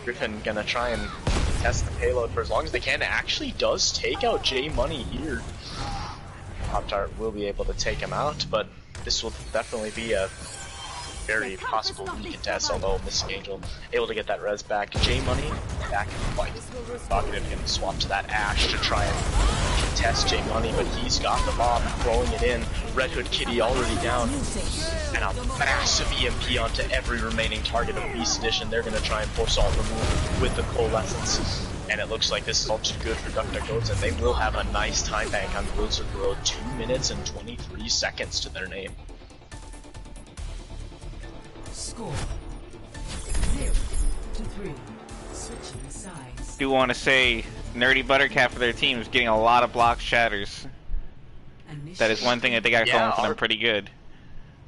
Griffin gonna try and test the payload for as long as they can. It actually does take out J Money here. Pop-Tart will be able to take him out, but this will definitely be a very possible recontest, although Missing Angel able to get that res back. J Money back in the fight. Vocative can swap to that Ash to try and contest J Money, but he's got the bomb, throwing it in. Red Hood Kitty already down, and a massive EMP onto every remaining target of Beast Edition. They're going to try and force all the move with the Coalescence. And it looks like this is all too good for DuckDuckGoats, and they will have a nice time bank on Blizzard World. 2 minutes and 23 seconds to their name. Score 0-3. Switching sides. Do want to say Nerdy Buttercat for their team is getting a lot of block shatters. That is one thing that they got going for them pretty good.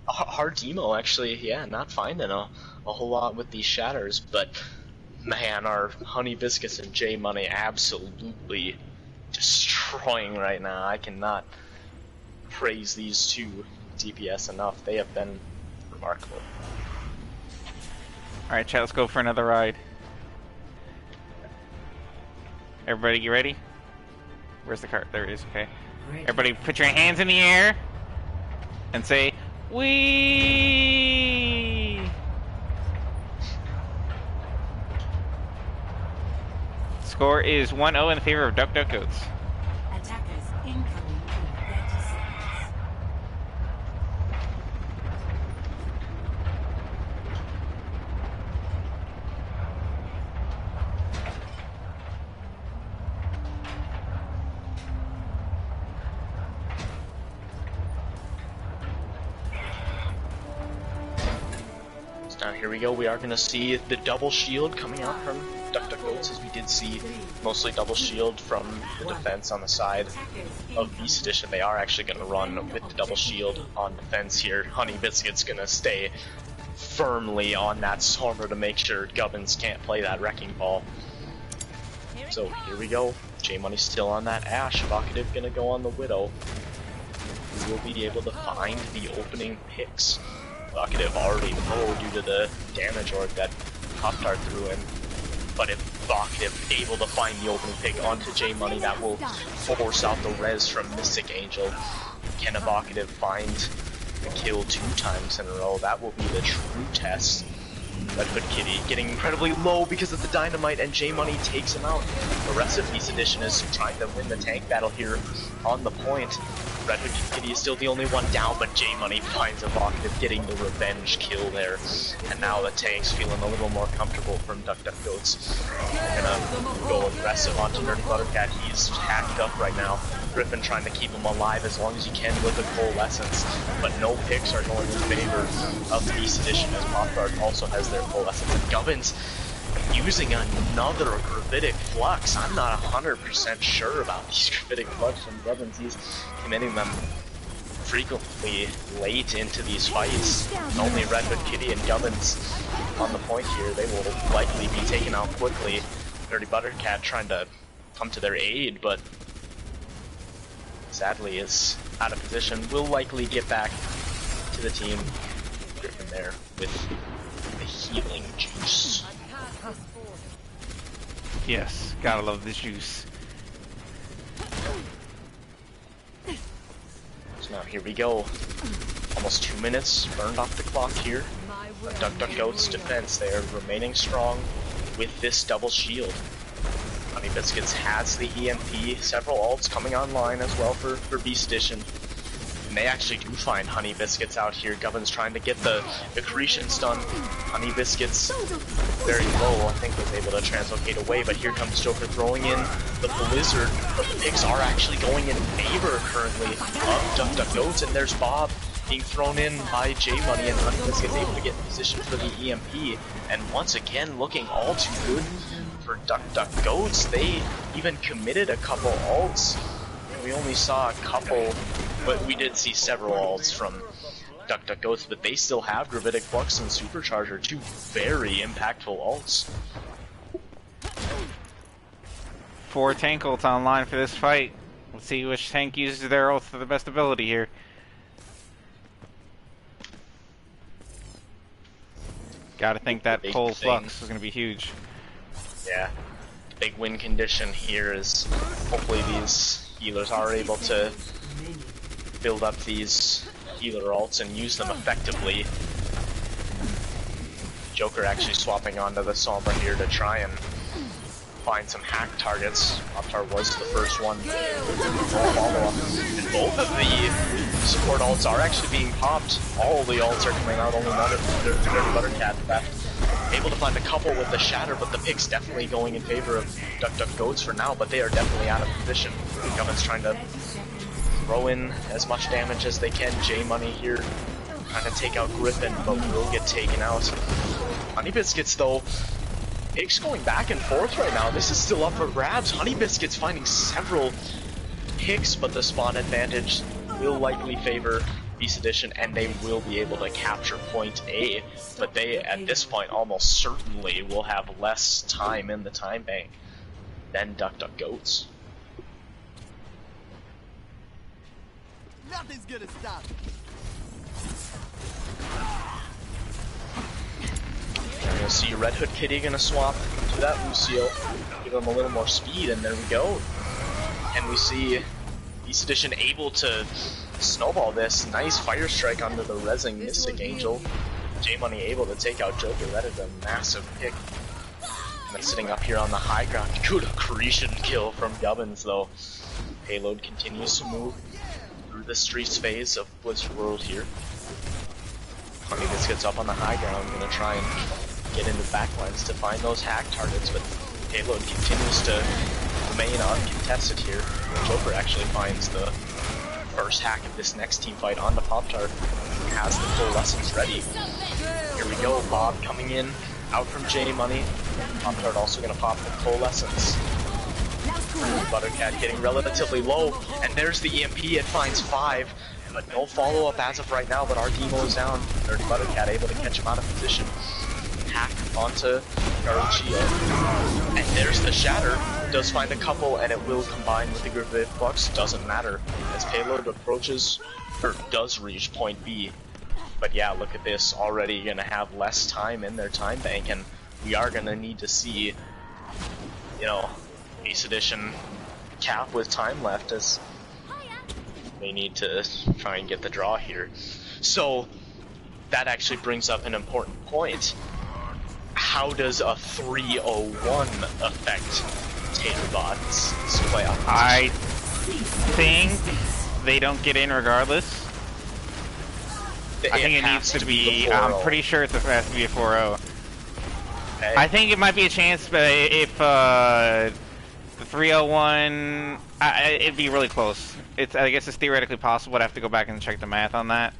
Hard demo, actually, yeah, not finding a whole lot with these shatters, but man, our Honey Biscuits and J Money absolutely destroying right now. I cannot praise these two DPS enough. They have been remarkable. Alright, chat, let's go for another ride. Everybody get ready? Where's the cart? There it is, okay. Everybody put your hands in the air and say, "Wee!" Score is 1-0 in favor of DuckDuckGoats. Attackers incoming in 30 seconds. Now here we go, we are going to see the double shield coming out from DuckDuckGoats, as we did see mostly double shield from the defense on the side of Beast Edition. They are actually going to run with the double shield on defense here. Honey Biscuit's going to stay firmly on that Stormer to make sure Gubbins can't play that Wrecking Ball. So here we go, J Money's still on that Ash, Vocative going to go on the Widow. We will be able to find the opening picks. Vocative already low due to the damage org that Pop-Tart threw in. But if Vocative able to find the opening pick onto J Money, that will force out the res from Mystic Angel. Can a Vocative find the kill 2 times in a row? That will be the true test. Red Hood Kitty getting incredibly low because of the dynamite, and J Money takes him out. The rest of Beast Edition is trying to win the tank battle here on the point. Red Hood Kitty is still the only one down, but J Money finds a Vocative getting the revenge kill there. And now the tank's feeling a little more comfortable from DuckDuckGoats. They're gonna go aggressive onto Nerdy Buttercat. He's hacked up right now. Griffin trying to keep him alive as long as he can with the Coalescence, but no picks are going in favor of Beast Edition, as Pop-Tart also has their Coalescence. And Gubbins using another Gravitic Flux. I'm not 100% sure about these Gravitic Flux from Gubbins. He's committing them frequently late into these fights. Only Red Hood Kitty and Gubbins on the point here. They will likely be taken out quickly. Nerdy Buttercat trying to come to their aid, but sadly is out of position. Will likely get back to the team. Griffin there with the healing juice. Yes, gotta love this juice. So now here we go. Almost 2 minutes burned off the clock here. DuckDuckGoats defense, they are remaining strong with this double shield. Honey Biscuits has the EMP, several ults coming online as well for Beast Edition. And they actually do find Honey Biscuits out here. Gubbins trying to get the accretion stun. Honey Biscuits very low, I think was able to translocate away, but here comes Joker throwing in the Blizzard. But the picks are actually going in favor currently of DuckDuckGoats, and there's Bob being thrown in by J Money, and Honey Biscuits able to get in position for the EMP. And once again, looking all too good for DuckDuckGoats. They even committed a couple ults. We only saw a couple, but we did see several ults from DuckDuckGoats, but they still have Gravitic Flux and Supercharger, two very impactful ults. 4 tank ults online for this fight. Let's see which tank uses their ults to the best ability here. Gotta think that Coal Flux is gonna be huge. Yeah, big win condition here is hopefully these healers are able to build up these healer ults and use them effectively. Joker actually swapping onto the Sombra here to try and find some hack targets. Optar was the first one. Follow-up. And both of the support ults are actually being popped. All the ults are coming out, only Dirty Buttercat left. Able to find a couple with the Shatter, but the pick's definitely going in favor of Duck Duck Goats for now, but they are definitely out of position. Gubbin's trying to throw in as much damage as they can. J-Money here trying to take out Griffin, but will get taken out. Honey Biscuits though, Pick's going back and forth right now. This is still up for grabs. Honey Biscuits finding several picks, but the spawn advantage will likely favor Beast Edition, and they will be able to capture point A, but they, at this point, almost certainly will have less time in the time bank than Duck Duck Goats. Nothing's gonna stop. We're gonna see Red Hood Kitty gonna swap to that Lucio, give him a little more speed, and there we go. And we see Beast Edition able to snowball this. Nice fire strike onto the Resing Mystic Angel. J-Money able to take out Joker. That is a massive pick. And then sitting up here on the high ground. Good accretion kill from Gubbins though. Payload continues to move through the streets phase of Blizzard World here. Honey Biscuits up on the high ground, gonna try and get into backlines to find those hack targets, but Payload continues to remain uncontested here. Joker actually finds the first hack of this next team fight onto Pop-Tart. Has the full lessons ready. Here we go, Bob coming in, out from J-Money. Pop-Tart also gonna pop the full lessons. Buttercat getting relatively low, and there's the EMP, it finds 5, but no follow-up as of right now, but our demo is down. Dirty Buttercat able to catch him out of position. Hack onto Garuchio. And there's the Shatter. Does find a couple, and it will combine with the Gravity Flux. Doesn't matter, as Payload approaches, or does reach point B. But yeah, look at this, already gonna have less time in their time bank, and we are gonna need to see, you know, Beast Edition cap with time left, as they need to try and get the draw here. So that actually brings up an important point. How does a 301 affect Taterbot's playoff? I think they don't get in regardless. I think it needs to be. I'm pretty sure it has to be a 4-0. Okay. I think it might be a chance, but if the 301, it'd be really close. I guess it's theoretically possible. I'd have to go back and check the math on that.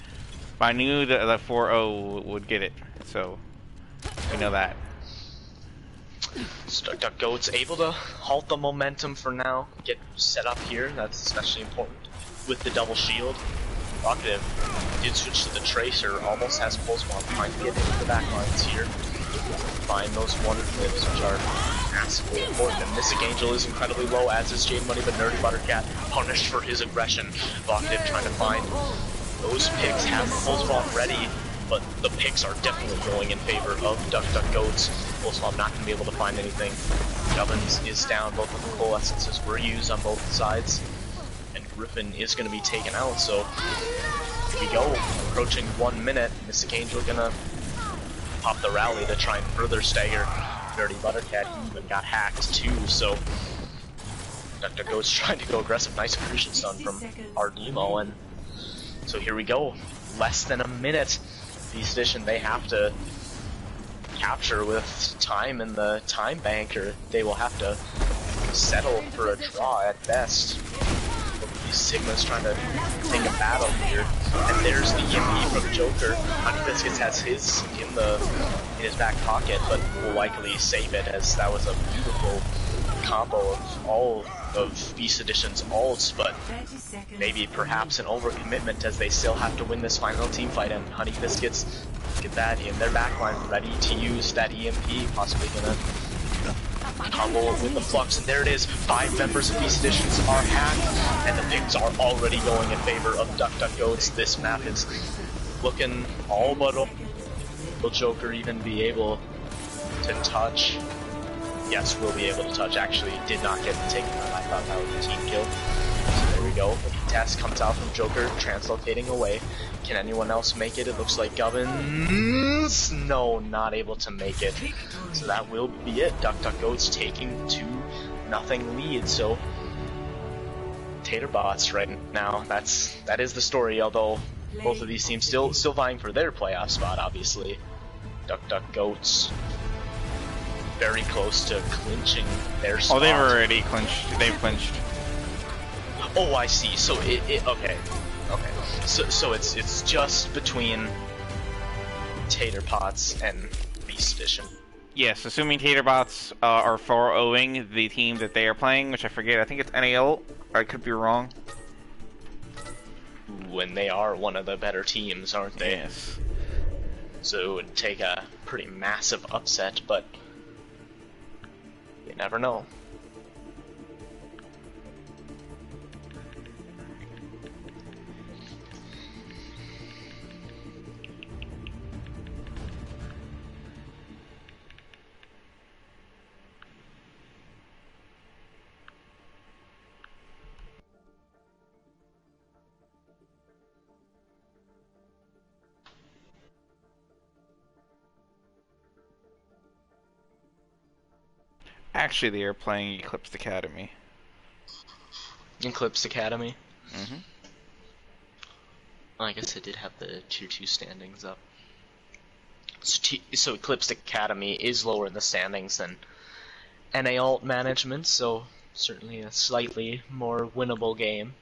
But I knew that the 4-0 would get it, so we know that. Duck Duck Goats able to halt the momentum for now, get set up here. That's especially important with the double shield. Rocket did switch to the Tracer, almost has Pulse Bomb, trying to get into the back lines here. Find those wonder flips, which are massively important. And Mystic Angel is incredibly low, as is J-Money, but Nerdy Buttercat punished for his aggression. Vocative trying to find those picks, have the Pulse Bomb ready, but the picks are definitely going in favor of Duck Duck Goats. Pulse Bomb not going to be able to find anything. Gubbins is down, both of the Coal Essences were used on both sides. And Griffin is going to be taken out, so here we go. Approaching 1 minute, Mystic Angel gonna pop the rally to try and further stagger Dirty Buttercat. He even got hacked too, so Duck Duck Goats trying to go aggressive. Nice accretion stun from our demo, and so here we go. Less than a minute. Beast Edition, they have to capture with time in the time bank, or they will have to settle for a draw at best. Sigma's trying to take a battle here, and there's the EMP from Joker. Honey Biscuits has his in his back pocket, but will likely save it, as that was a beautiful combo of all of Beast Edition's ults, but maybe perhaps an overcommitment, as they still have to win this final team fight. And Honey Biscuits, look at that, in their backline, ready to use that EMP, possibly gonna combo with the Flux, and there it is. 5 members of Beast Editions are hacked, and the picks are already going in favor of Duck Duck Goats. This map is looking all but up. Will Joker even be able to touch? Yes, will be able to touch. Actually, did not get the taken. I thought that was a team kill. So there we go. Test comes out from Joker, translocating away. Can anyone else make it? It looks like Gubbins. No, not able to make it. So that will be it. Duck Duck Goats taking 2-0 lead. So Taterbots right now. That is the story. Although both of these teams still vying for their playoff spot. Obviously, Duck Duck Goats very close to clinching their spot. Oh, they've already clinched. They've clinched. Oh, I see. So okay. So it's just between Taterpots and Beast Edition. Yes, assuming Taterbots are 4-0ing the team that they are playing, which I forget. I think it's NAL. I could be wrong. When they are one of the better teams, aren't they? Yes. So it would take a pretty massive upset, but you never know. Actually, they are playing Eclipse Academy. Eclipse Academy. Mm-hmm. Well, I guess I did have the Tier 2 standings up. So Eclipse Academy is lower in the standings than NA Management, so certainly a slightly more winnable game.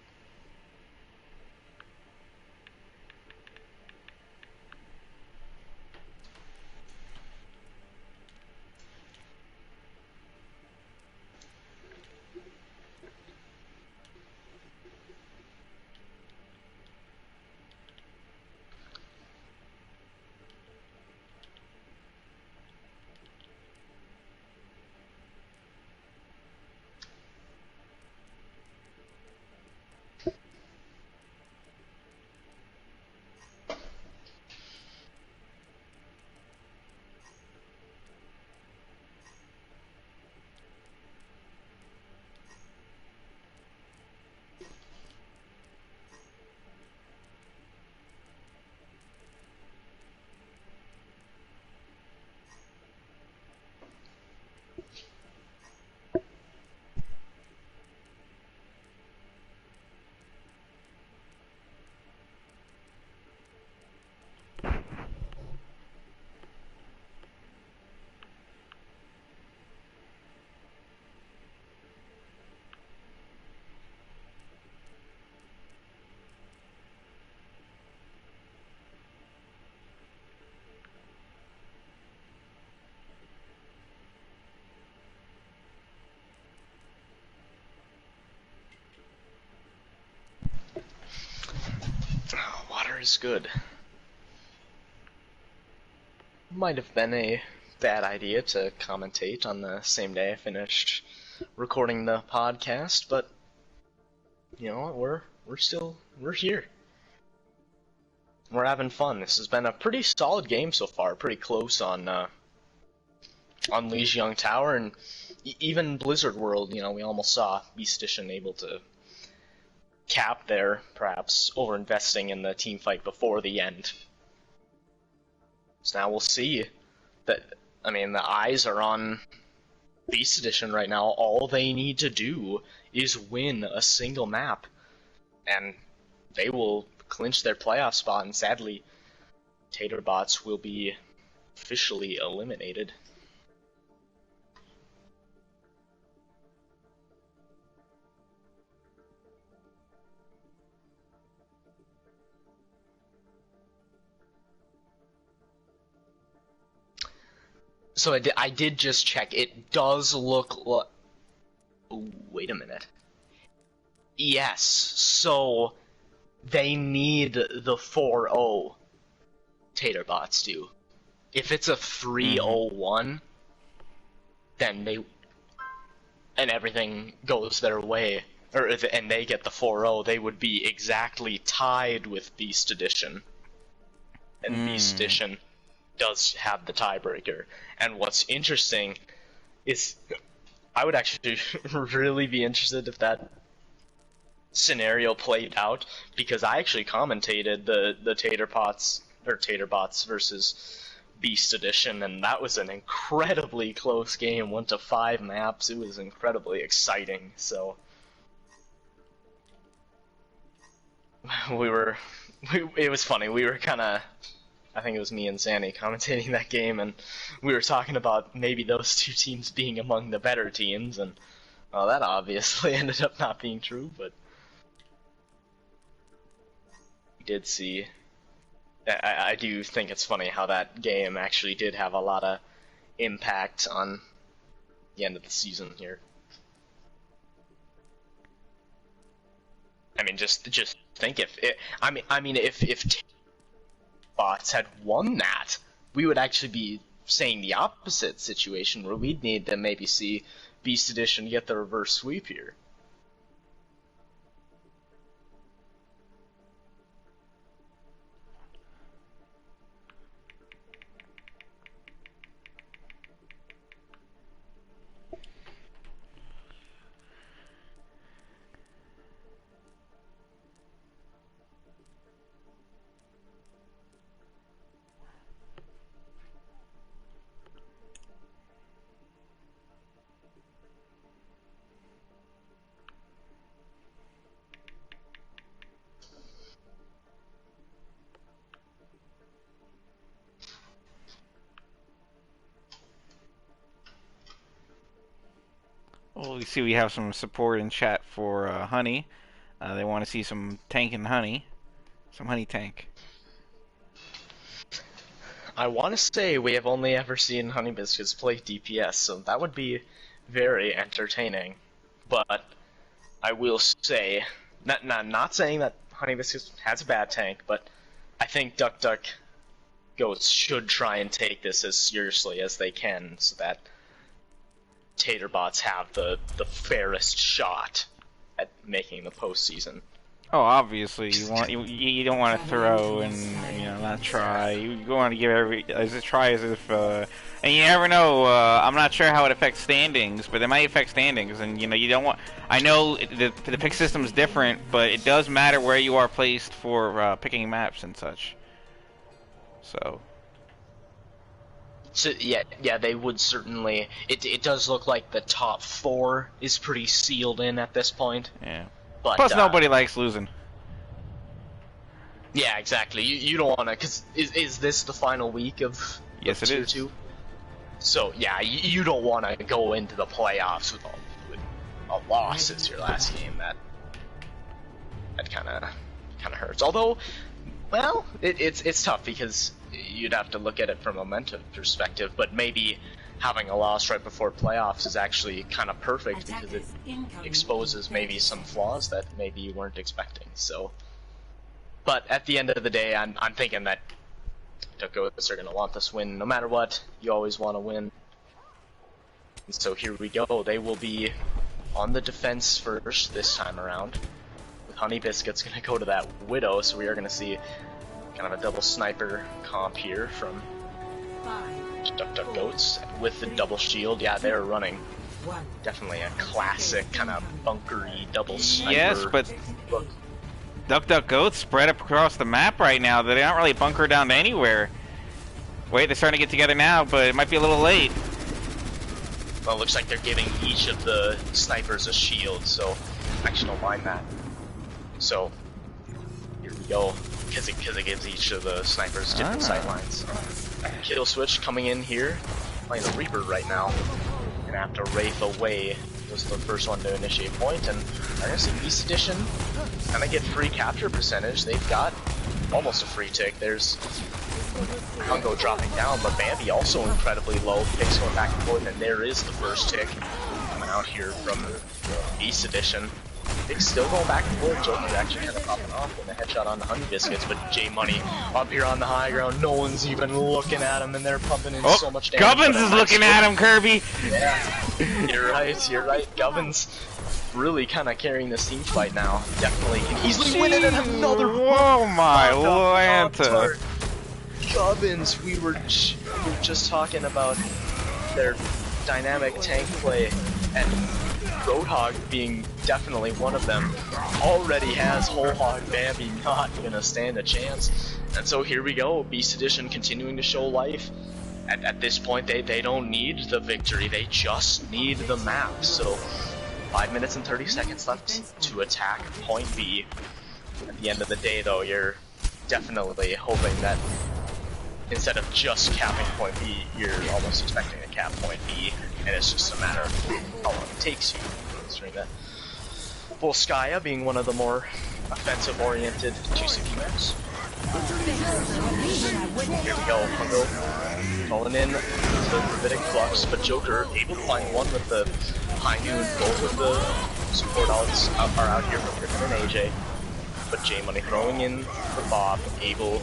Water is good. Might have been a bad idea to commentate on the same day I finished recording the podcast, but you know what, we're here. We're having fun. This has been a pretty solid game so far, pretty close on Lijiang Tower, and even Blizzard World, you know, we almost saw Beast Edition able to cap there, perhaps over-investing in the team fight before the end. So now we'll see. That, I mean, the eyes are on Beast Edition right now. All they need to do is win a single map, and they will clinch their playoff spot, and sadly, Taterbots will be officially eliminated. So I did just check. It does look like... Wait a minute. Yes, so they need the 4-0. Taterbots do. If it's a 3-0-1, then they... and everything goes their way, and they get the 4-0, they would be exactly tied with Beast Edition. And Beast Edition does have the tiebreaker. And what's interesting is, I would actually really be interested if that scenario played out, because I actually commentated the Tater Bots versus Beast Edition, and that was an incredibly close game. Went to 5 maps. It was incredibly exciting. So it was funny. We were kind of, I think it was me and Zanny commentating that game, and we were talking about maybe those two teams being among the better teams, and well, that obviously ended up not being true, but we did see. I do think it's funny how that game actually did have a lot of impact on the end of the season here. I mean, just think if bots had won that, we would actually be saying the opposite situation, where we'd need to maybe see Beast Edition get the reverse sweep here. Well, we see we have some support in chat for Honey. They want to see some tank and Honey. Some Honey tank. I want to say we have only ever seen Honey Biscuits play DPS, so that would be very entertaining. But I will say, not saying that Honey Biscuits has a bad tank, but I think Duck Duck Goats should try and take this as seriously as they can, so that Taterbots have the fairest shot at making the postseason. Oh, obviously you don't want to throw and not try. You want to give as a try as if and you never know. I'm not sure how it affects standings, but it might affect standings, and you don't want. I know the pick system is different, but it does matter where you are placed for picking maps and such. So yeah, they would certainly. It does look like the top 4 is pretty sealed in at this point. Yeah. But, plus, nobody likes losing. Yeah, exactly. You don't want to, because is this the final week of Yes, it is. 2? So yeah, you don't want to go into the playoffs with a loss as your last game. That kind of hurts. Although, well, it's tough because you'd have to look at it from a momentum perspective, but maybe having a loss right before playoffs is actually kind of perfect because it exposes maybe some flaws that maybe you weren't expecting. So, but at the end of the day, I'm thinking that Duck Goats are going to want this win no matter what. You always want to win. And so here we go. They will be on the defense first this time around. With Honey Biscuits going to go to that Widow, so we are going to see kind of a double sniper comp here from Duck Duck Goats with the double shield. Yeah, they're running definitely a classic kind of bunkery double sniper. Yes, but look. Duck Duck Goats spread up across the map right now. They don't really bunker down to anywhere. Wait, they're starting to get together now, but it might be a little late. Well, it looks like they're giving each of the snipers a shield, so I actually don't mind that. So here we go, because it gives each of the snipers different sight lines. Kill switch coming in here, playing the Reaper right now. Gonna have to Wraith away. Was the first one to initiate point, and I guess in Beast Edition kind of get free capture percentage. They've got almost a free tick. There's Congo dropping down, but Bambi also incredibly low. Picks going back and forth, and there is the first tick coming out here from Beast Edition. Pick's still going back and forth. Joker's actually kind of popping off with a headshot on the Honey Biscuits, but J Money up here on the high ground. No one's even looking at him, and they're pumping in so much damage. Gubbins is looking at him, Kirby. Yeah, you're right. Gubbins really kind of carrying this team fight now. Definitely can easily win it, and another. Oh my Lanta! Gubbins, we were just talking about their dynamic tank play, and Roadhog being definitely one of them, already has Whole Hog Bambi not gonna stand a chance. And so here we go, Beast Edition continuing to show life. At this point, they don't need the victory, they just need the map. So 5 minutes and 30 seconds left to attack point B. At the end of the day though, you're definitely hoping that instead of just capping point B, you're almost expecting to cap point B, and it's just a matter of how long it takes you, considering that Volskaya being one of the more offensive-oriented 2CP maps. Here we go, Pungo falling in to the Gravitic Flux, but Joker able to find one with the High Noon. Both of the support outs are out here from Griffin and AJ, but J Money throwing in the Bob, able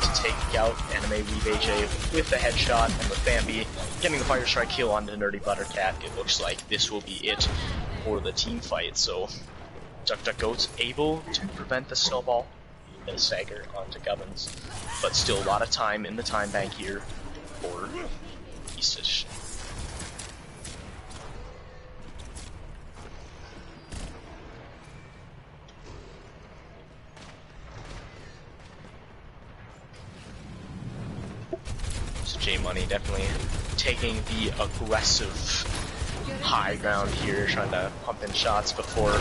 to take out Anime Weave AJ with the headshot, and with Bambi getting the Fire Strike kill onto Nerdy Buttercat. It looks like this will be it for the team fight, so DuckDuckGoat's able to prevent the snowball and stagger onto Gubbins, but still a lot of time in the time bank here for Beast Edition. So J Money definitely taking the aggressive high ground here, trying to pump in shots before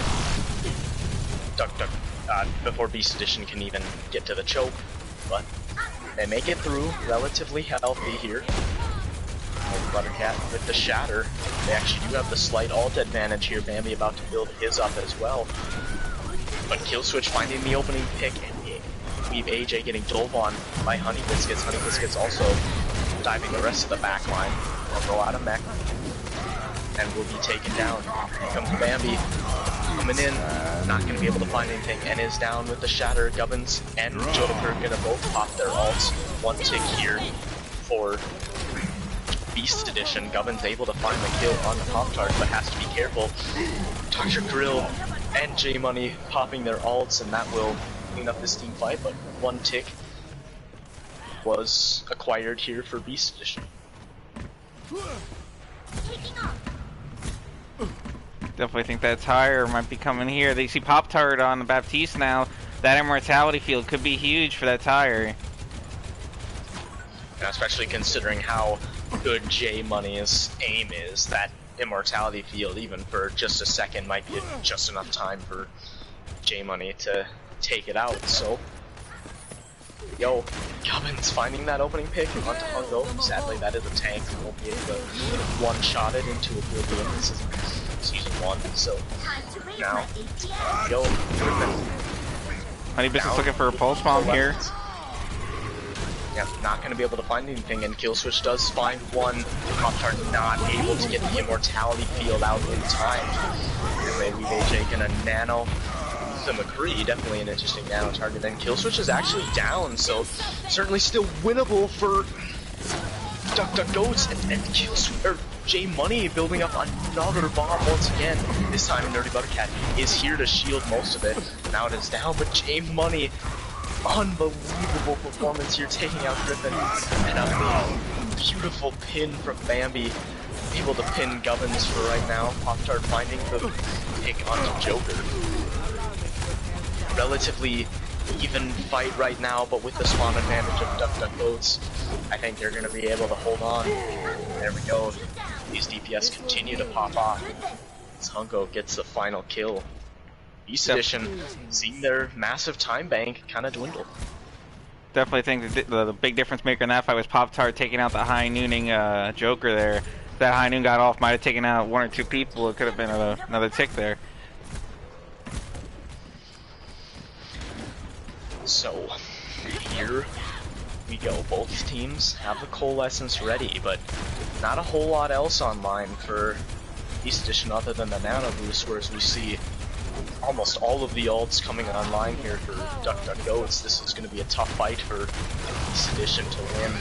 before Beast Edition can even get to the choke, but they make it through relatively healthy here. Buttercat with the shatter. They actually do have the slight ult advantage here. Bambi about to build his up as well. But Killswitch finding the opening pick, and Weave AJ getting dove on by Honey Biscuits. Honey Biscuits also diving the rest of the back line. They'll go out of mech and will be taken down. Here comes Bambi coming in, not going to be able to find anything, and is down with the shatter. Gubbins and Joker going to both pop their ults. One tick here for Beast Edition. Gubbins able to find the kill on the Pop-Tart, but has to be careful. Dr. Grill and J Money popping their ults, and that will clean up this team fight, but one tick was acquired here for Beast Edition. Definitely think that tire might be coming here. They see Pop-Tart on the Baptiste now. That immortality field could be huge for that tire. And especially considering how good J Money's aim is, that immortality field, even for just a second, might be just enough time for J Money to take it out. So, yo, Gubbins finding that opening pick onto Hungo. Sadly, that is a tank. We won't be able to one-shot it into oblivion. This is Season 1, so now, yo, Honey Biscuit's looking for a pulse bomb here. Yeah, not going to be able to find anything, and Killswitch does find one. Pop-Tart not able to get the immortality field out in time. And maybe AJ gonna nano the McCree, definitely an interesting nano target. And Killswitch is actually down, so certainly still winnable for DuckDuckGoats, and Killswitch, or J Money building up another bomb once again. This time Nerdy Buttercat is here to shield most of it. Now it is down, but J Money, unbelievable performance here, taking out Griffin, and a beautiful pin from Bambi, able to pin Gubbins for right now. Pop-Tart finding the pick onto Joker. Relatively even fight right now, but with the spawn advantage of DuckDuckGoats, I think they're going to be able to hold on. There we go. These DPS continue to pop off. As Hunko gets the final kill. Beast Edition seeing their massive time bank kind of dwindle. Definitely think the big difference maker in that fight was Pop-Tart taking out the high nooning Joker there. If that high noon got off, might have taken out one or two people. It could have been another tick there. So, here we go. Both teams have the coalescence ready, but not a whole lot else online for Beast Edition other than the nano boost, whereas we see almost all of the ults coming online here for DuckDuckGoats. This is going to be a tough fight for Beast Edition to win.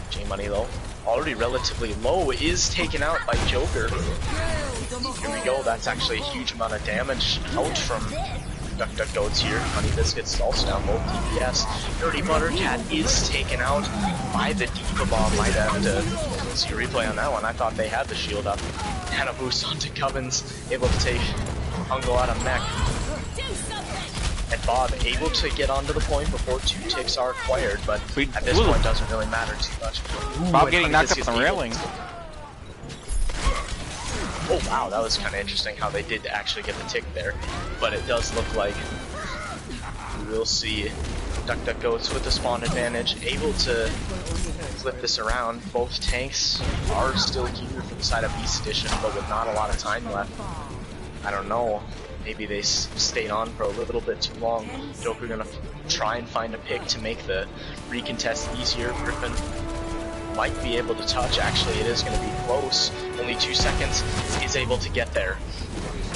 J Money though, already relatively low, is taken out by Joker. Here we go, that's actually a huge amount of damage out from DuckDuckGoats here. Honey Biscuits also down both DPS. Nerdy Buttercat is taken out by the Diva Bomb. Might have to see a replay on that one. I thought they had the shield up. Nano boost onto Gubbins, able to take Ungo out of mech. And Bob able to get onto the point before 2 ticks are acquired, but at this point doesn't really matter too much. Ooh, Bob getting knocked up the railing. Oh wow, that was kind of interesting how they did actually get the tick there, but it does look like we'll see DuckDuckGoats with the spawn advantage, able to flip this around. Both tanks are still here for the side of Beast Edition, but with not a lot of time left. I don't know, maybe they stayed on for a little bit too long. Joker gonna try and find a pick to make the recontest easier. Griffin might be able to touch, actually it is going to be close, only 2 seconds, is able to get there.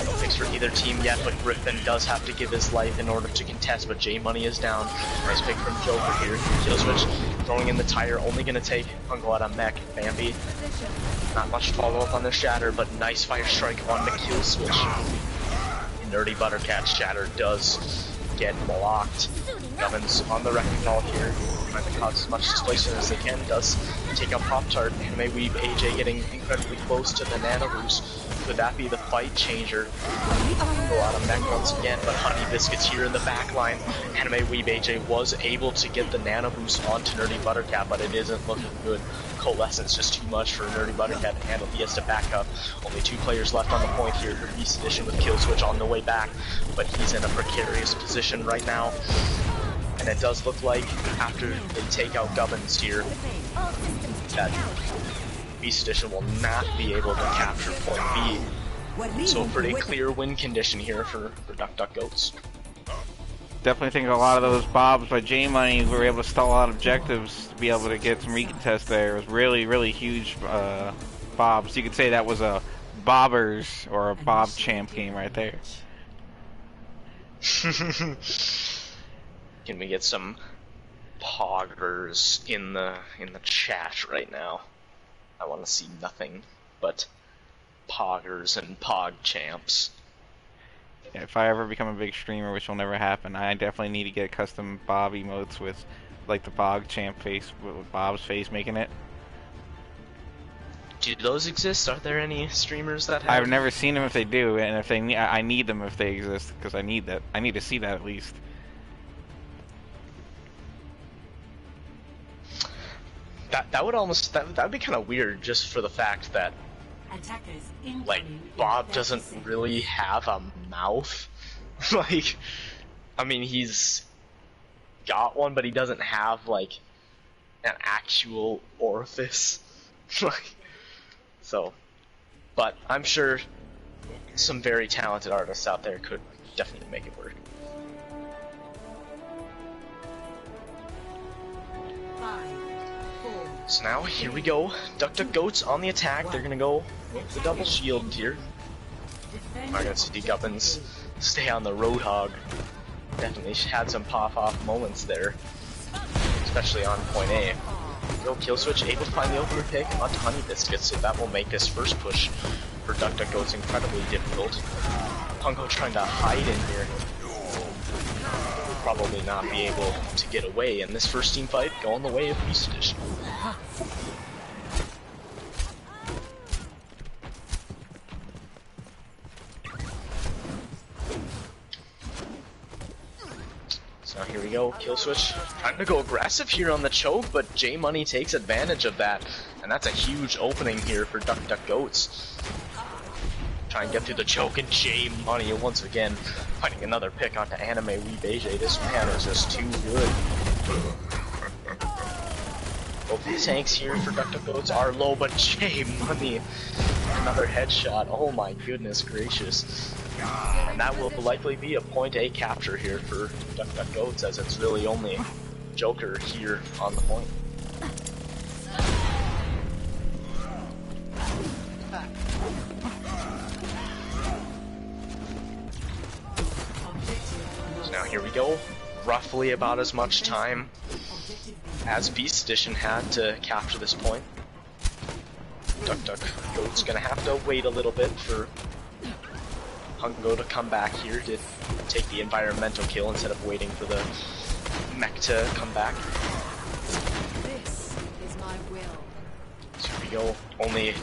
No picks for either team yet, but Griffin does have to give his life in order to contest, but J Money is down. Nice pick from Joker here. Kill switch, throwing in the tire, only going to take Ungo out on mech. Bambi, not much follow up on the Shatter, but nice fire strike on the kill switch. Nerdy Buttercat Shatter does get blocked. Gubbins on the wrecking ball here, trying to cause as much displacement as they can, does take out Pop-Tart. Anime Weeb AJ getting incredibly close to the Nano Boost. Could that be the fight changer? Go out of mech once again, but Honey Biscuits here in the back line. Anime Weeb AJ was able to get the Nano Boost onto Nerdy Buttercat, but it isn't looking good. Coalescence just too much for Nerdy Buttercat to handle. He has to back up. Only 2 players left on the point here for Beast Edition with Kill Switch on the way back, but he's in a precarious position right now. And it does look like after they take out Gubbins here, that Beast Edition will not be able to capture point B. So pretty clear win condition here for DuckDuckGoats. Definitely think a lot of those bobs by J Money were able to stall out objectives to be able to get some recontest there. It was really, really huge bobs. You could say that was a bobbers or a bob champ game right there. Can we get some poggers in the chat right now? I want to see nothing but poggers and pog champs. Yeah, if I ever become a big streamer, which will never happen, I definitely need to get custom Bob emotes with, like, the Pog champ face, with Bob's face making it. Do those exist? Are there any streamers that have? I've never seen them if they do, and if they, I need them if they exist, because I need that. I need to see that at least. That would almost that would be kind of weird, just for the fact that, like, Bob doesn't really have a mouth. Like, I mean, he's got one, but he doesn't have, like, an actual orifice. Like, so, but I'm sure some very talented artists out there could definitely make it work. So now, here we go. DuckDuckGoats on the attack. They're gonna go with the double shield here. I'm gonna see Gubbins stay on the Roadhog. Definitely had some pop-off moments there, especially on point A. Go kill switch, able to find the opener pick onto Honey Biscuits, so that will make this first push for DuckDuckGoats incredibly difficult. Punko trying to hide in here. Will probably not be able to get away in this first team fight, going the way of Beast Edition. So now here we go, kill switch, trying to go aggressive here on the choke, but J Money takes advantage of that, and that's a huge opening here for DuckDuckGoats. Try and get through the choke, and J Money once again finding another pick onto Anime Weeb AJ. This man is just too good. Both the tanks here for DuckDuckGoats are low, but J Money, another headshot. Oh my goodness gracious. And that will likely be a point A capture here for DuckDuckGoats, as it's really only Joker here on the point. So now here we go. Roughly about as much time as Beast Edition had to capture this point. DuckDuckGoats gonna have to wait a little bit for Punko to come back here to take the environmental kill instead of waiting for the mech to come back. This is my will. So here we go. Only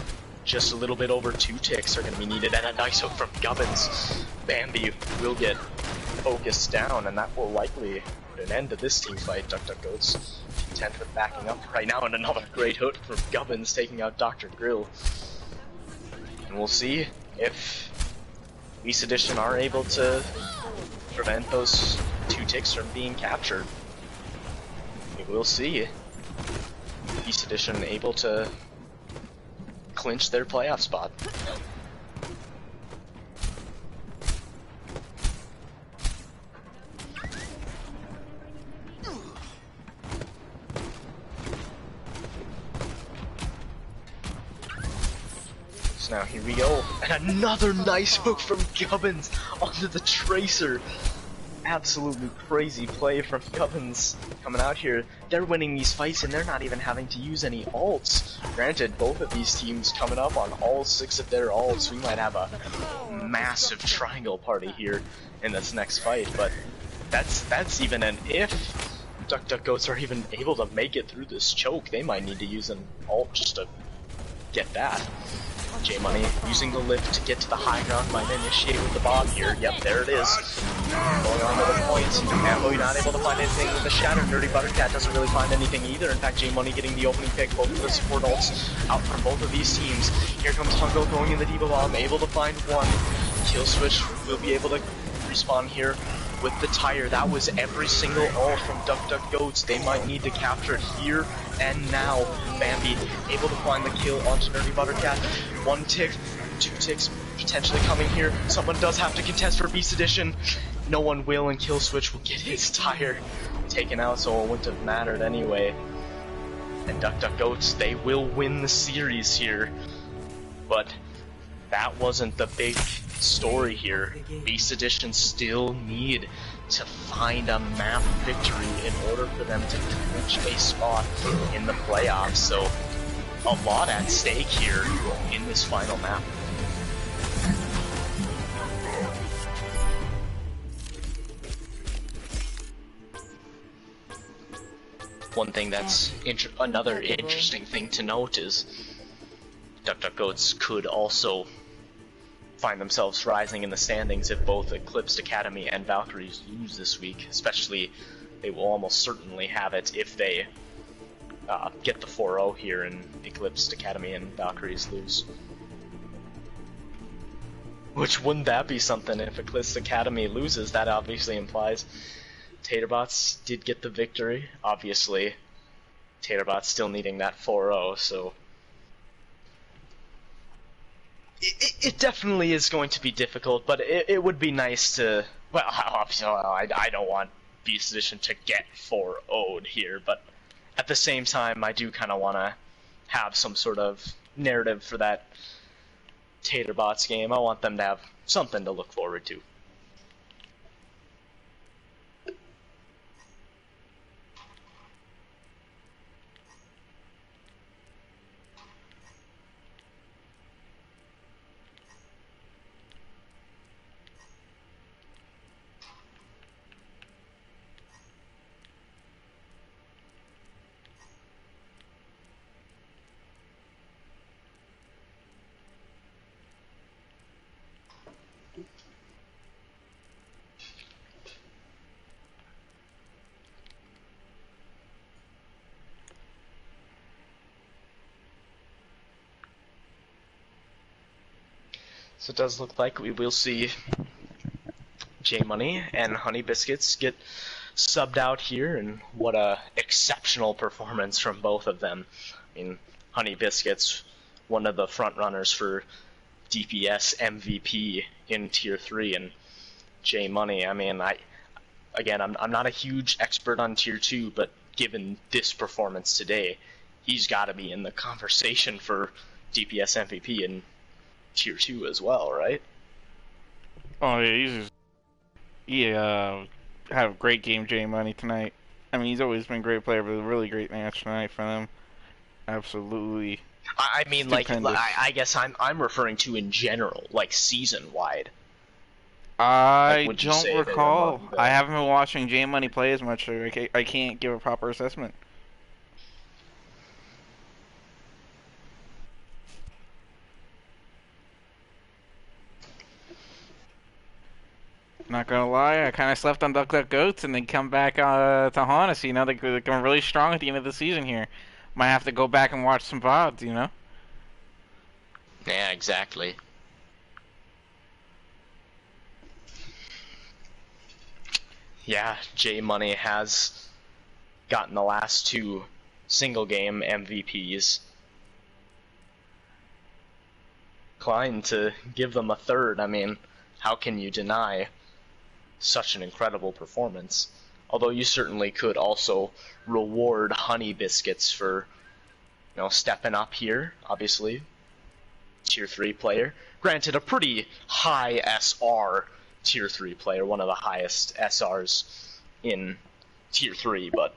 just a little bit over 2 ticks are going to be needed, and a nice hook from Gubbins. Bambi will get focused down, and that will likely put an end to this team fight. DuckDuckGoats content with backing up right now, and another great hook from Gubbins taking out Dr. Grill. And we'll see if Beast Edition are able to prevent those 2 ticks from being captured. We will see. Beast Edition able to clinch their playoff spot. So now here we go, and another nice hook from Gubbins onto the Tracer. Absolutely crazy play from Gubbins coming out here. They're winning these fights and they're not even having to use any ults. Granted, both of these teams coming up on all 6 of their ults. We might have a massive triangle party here in this next fight, but that's even an if DuckDuckGoats are even able to make it through this choke. They might need to use an ult just to get that. J-Money using the lift to get to the high ground, might initiate with the bomb here. Yep, there it is. Going on to the point. Ambo not able to find anything with the Shatter. Nerdy Buttercat doesn't really find anything either. In fact, J-Money getting the opening pick. Both of the support ults out from both of these teams. Here comes Hungo throwing in the Diva Bomb, able to find one. Kill Switch will be able to respawn here with the tire. That was every single ult from DuckDuckGoats. They might need to capture it here and now. Bambi able to find the kill onto Nerdy Buttercat. 1 tick, 2 ticks potentially coming here. Someone does have to contest for Beast Edition. No one will, and Kill Switch will get his tire taken out, so it wouldn't have mattered anyway. And DuckDuckGoats, they will win the series here. But that wasn't the big story here. Beast Edition still need to find a map victory in order for them to clinch a spot in the playoffs. So a lot at stake here in this final map. One thing that's another interesting thing to note is DuckDuckGoats could also find themselves rising in the standings if both Eclipsed Academy and Valkyries lose this week. Especially, they will almost certainly have it if they get the 4-0 here and Eclipsed Academy and Valkyries lose. Which, wouldn't that be something if Eclipsed Academy loses? That obviously implies Taterbots did get the victory. Obviously, Taterbots still needing that 4-0, so it definitely is going to be difficult, but it would be nice to, well, obviously, I don't want Beast Edition to get 4-0'd here, but at the same time, I do kind of want to have some sort of narrative for that Taterbots game. I want them to have something to look forward to. So it does look like we will see J-Money and Honey Biscuits get subbed out here, and what a exceptional performance from both of them. I mean, Honey Biscuits, one of the front runners for DPS MVP in Tier 3, and J-Money, I mean, I'm not a huge expert on Tier 2, but given this performance today, he's got to be in the conversation for DPS MVP in Tier 2 as well, right? Oh yeah, he had a great game, J-Money, tonight. I mean, he's always been a great player, but a really great match tonight for them. Absolutely. I mean, stupendous. I guess I'm referring to in general, like season wide. I would you don't say they're recall. among the- I haven't been watching J-Money play as much, so I can't give a proper assessment. Not gonna lie, I kind of slept on Duck Duck Goats and then come back to Honest. You know, they're going really strong at the end of the season here. Might have to go back and watch some VODs, you know? Yeah, exactly. Yeah, J Money has gotten the last 2 single game MVPs. Inclined to give them a third. I mean, how can you deny such an incredible performance? Although you certainly could also reward Honey Biscuits for, you know, stepping up here, obviously. Tier 3 player. Granted, a pretty high SR Tier 3 player, one of the highest SRs in Tier 3, but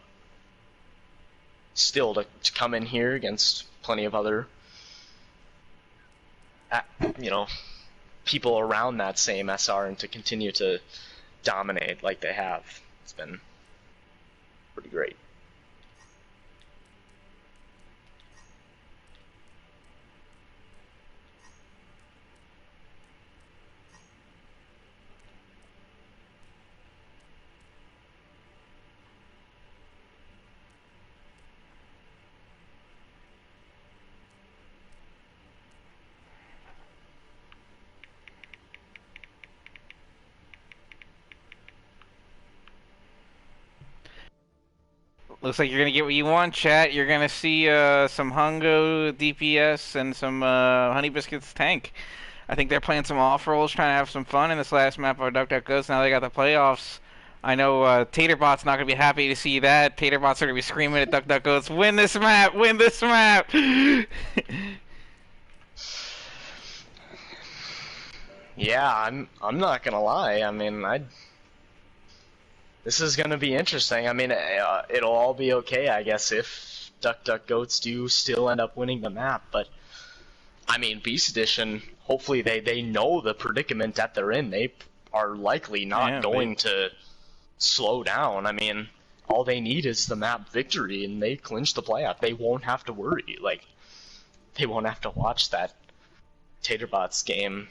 still to come in here against plenty of other, you know, people around that same SR and to continue to dominate like they have, it's been pretty great. Looks like you're gonna get what you want, chat. You're gonna see some Hungo DPS and some Honey Biscuits tank. I think they're playing some off rolls, trying to have some fun in this last map of Duck Duck Goats. Now they got the playoffs. I know Taterbot's not gonna be happy to see that. Taterbot's gonna be screaming at Duck Duck Goats, "Win this map! Win this map!" Yeah, I'm not gonna lie. I mean, this is gonna be interesting. I mean, it'll all be okay, I guess, if Duck Duck Goats do still end up winning the map. But I mean, Beast Edition. Hopefully, they know the predicament that they're in. They are likely not going to slow down. I mean, all they need is the map victory, and they clinch the playoff. They won't have to worry. Like, they won't have to watch that Taterbot's game,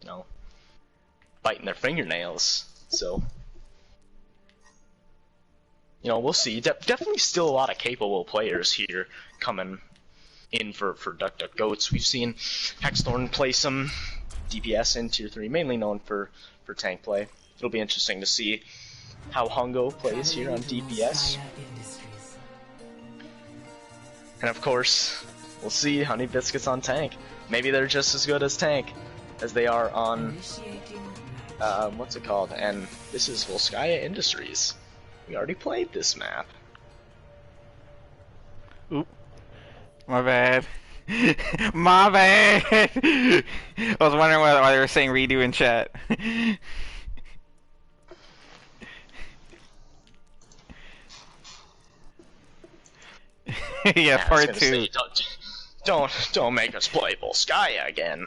you know, biting their fingernails. So, you know, we'll see. Definitely still a lot of capable players here coming in for Duck Duck Goats. We've seen Hexthorn play some DPS in Tier 3, mainly known for tank play. It'll be interesting to see how Hungo plays here on DPS. And of course, we'll see Honey Biscuits on tank. Maybe they're just as good as tank as they are on, what's it called? And this is Volskaya Industries. We already played this map. Oop. My bad. My bad! I was wondering why they were saying redo in chat. Yeah, part 2. Say, don't make us play Volskaya again.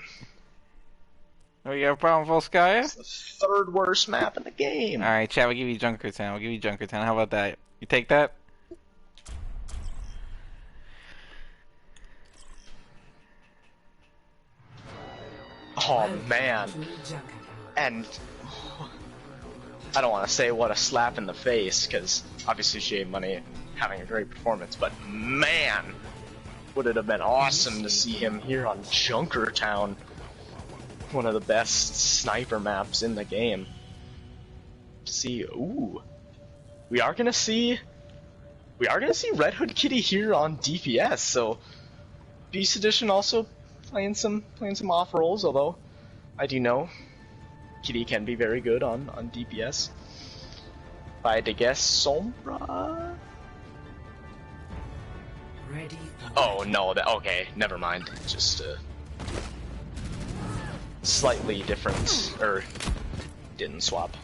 Oh, you have a problem with Volskaya? It's the 3rd worst map in the game. Alright, chat, we'll give you Junkertown. We'll give you Junkertown. How about that? You take that? Oh man. And I don't want to say what a slap in the face, because obviously J Money having a great performance, but man, would it have been awesome to see him here on Junkertown, one of the best sniper maps in the game. To see, ooh, we are gonna see Red Hood Kitty here on DPS. So Beast Edition also playing some off rolls, although I do know Kitty can be very good on DPS. If I had to guess, Sombra. Oh no, okay, never mind. Just slightly different, or didn't swap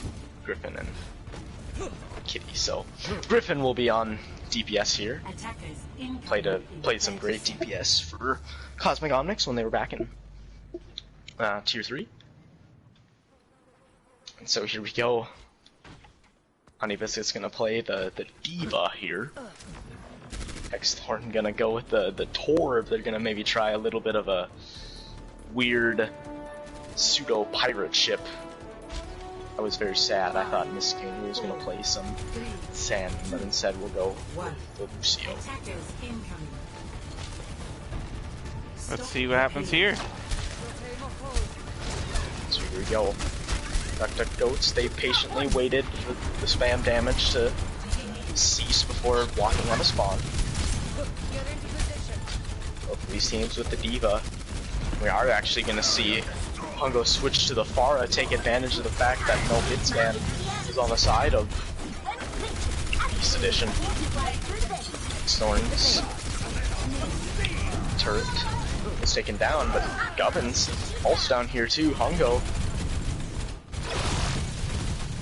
Griffin and Kitty. So Griffin will be on DPS here. Played some great DPS for Cosmic Omnics when they were back in Tier 3. And so here we go. Honey Biscuit's gonna play the Diva here. Hexthorn gonna go with the Torb. They're gonna maybe try a little bit of a weird pseudo pirate ship I was very sad. I thought Miss King was going to play some Sand, but instead we'll go with the Lucio. Attackers incoming. Let's see what happens here. So here we go. Duck Goats, they patiently waited for the spam damage to cease before walking on a spawn. Both of these teams with the D.Va. We are actually going to see Hungo switch to the Pharah, take advantage of the fact that no hit scan is on the side of Beast Edition. Thorn's turret was taken down, but Gubbins also down here too. Hungo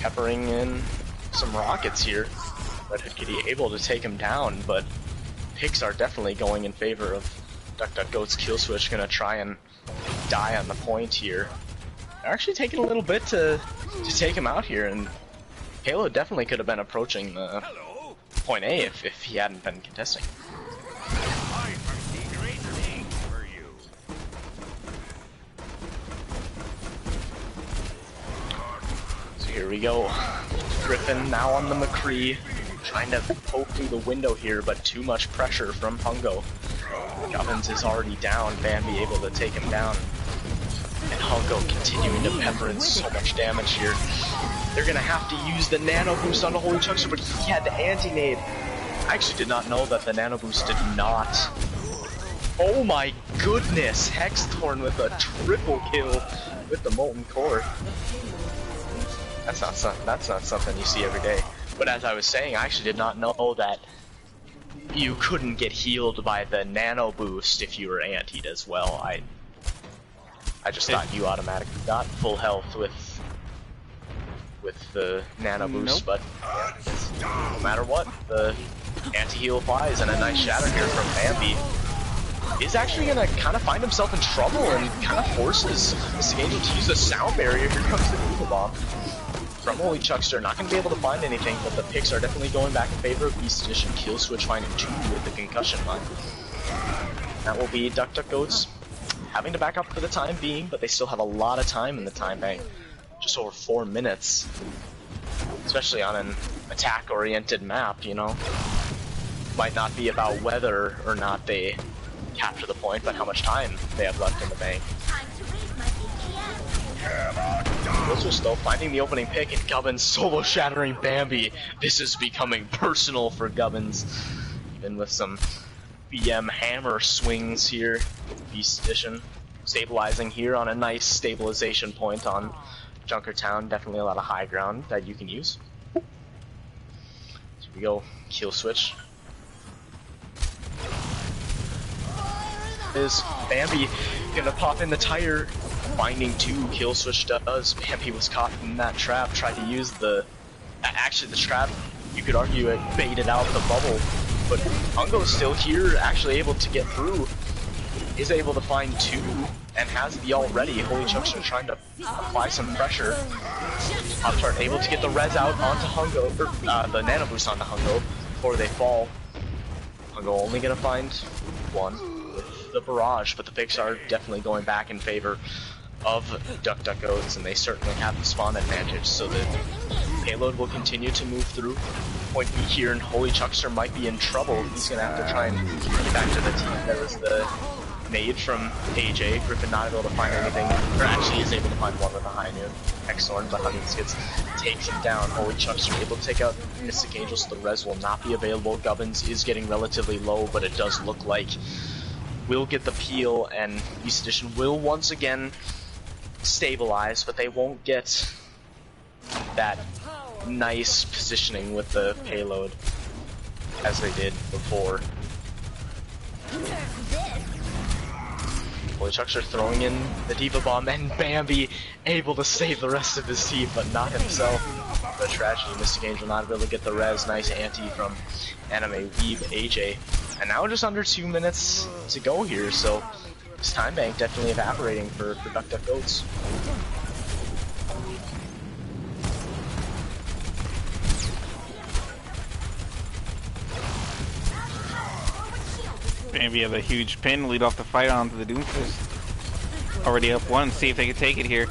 peppering in some rockets here. Red Hood Kitty able to take him down, but picks are definitely going in favor of Duck Goat's kill switch. Gonna try and die on the point here. They're actually taking a little bit to take him out here, and Halo definitely could have been approaching point A if he hadn't been contesting. So here we go. Griffin now on the McCree, trying to poke through the window here, but too much pressure from Hungo. Gubbins is already down, Bambi able to take him down. And Hungo continuing to pepper in so much damage here. They're gonna have to use the nano boost on the Holy Chuckster, but he had the anti-nade. I actually did not know that the nano boost did not. Oh my goodness! Hexthorn with a triple kill with the Molten Core. That's not something you see every day. But as I was saying, I actually did not know that you couldn't get healed by the nano boost if you were antied as well. I just thought you automatically got full health with the nano boost, but yeah, no matter what, the anti-heal applies, and a nice shatter here from Bambi is actually gonna kind of find himself in trouble and kind of forces Mystic Angel to use the sound barrier. Here comes the Diva Bomb from Holy Chuckster. Not gonna be able to find anything, but the picks are definitely going back in favor of Beast Edition. Kill switch finding 2 with the concussion line. That will be Duck Goats having to back up for the time being, but they still have a lot of time in the time bank. Just over 4 minutes. Especially on an attack-oriented map, you know? Might not be about whether or not they capture the point, but how much time they have left in the bank. Those are still finding the opening pick, and Gubbins solo shattering Bambi. This is becoming personal for Gubbins. Even with some BM hammer swings here. Beast Edition stabilizing here on a nice stabilization point on Junkertown. Definitely a lot of high ground that you can use. So we go, kill switch. Is Bambi gonna pop in the tire? Finding 2, kill switch does. Bambi was caught in that trap, tried to use the... Actually, the trap, you could argue it baited out the bubble, but Hungo is still here, actually able to get through. Is able to find 2, and has the ult ready. Holy Chuckster trying to apply some pressure. Pop-Tart able to get the res out onto Hungo, or the nano boost onto Hungo before they fall. Hungo only gonna find 1 with the barrage, but the picks are definitely going back in favor of Duck Goats, and they certainly have the spawn advantage, so the payload will continue to move through point B here, and Holy Chuckster might be in trouble. He's gonna have to try and get back to the team. There was the nade from AJ. Griffin not able to find anything, or actually is able to find 1 with a high noon. Hexthorn, but Huggins takes him down. Holy Chuckster able to take out Mystic Angel, so the res will not be available. Gubbins is getting relatively low, but it does look like we'll get the peel, and Beast Edition will once again stabilize, but they won't get that nice positioning with the payload as they did before. Holy Chuckster throwing in the Diva Bomb, and Bambi able to save the rest of his team, but not himself. The tragedy, Mystic Angel not able to get the res. Nice anti from Anime Weeb AJ. And now just under 2 minutes to go here, so this time bank definitely evaporating for Duck Goats. Maybe have a huge pin, lead off the fight onto the Doomfist. Already up 1, see if they can take it here.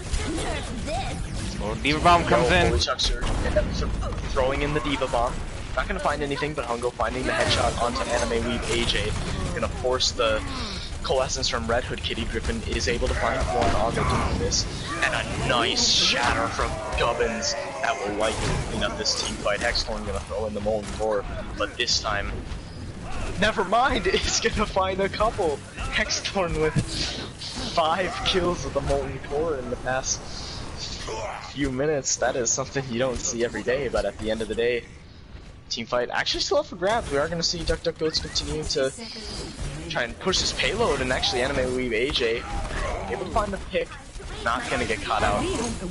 Oh, Diva Bomb comes in. Holy Chuckster throwing in the Diva Bomb. Not gonna find anything, but Hungo finding the headshot onto Anime Weave AJ. Gonna force the Coalescence from Red Hood Kitty. Griffin is able to find one on the Doomfist. And a nice shatter from Gubbins that will likely clean up this team fight. Hexthorn gonna throw in the Molten Core, but this time, never mind, it's gonna find a couple. Hexthorn with 5 kills with the Molten Core in the past few minutes. That is something you don't see every day, but at the end of the day, team fight actually still up for grabs. We are going to see Goats continue to try and push his payload, and actually Anime Weave AJ able to find the pick. Not going to get caught out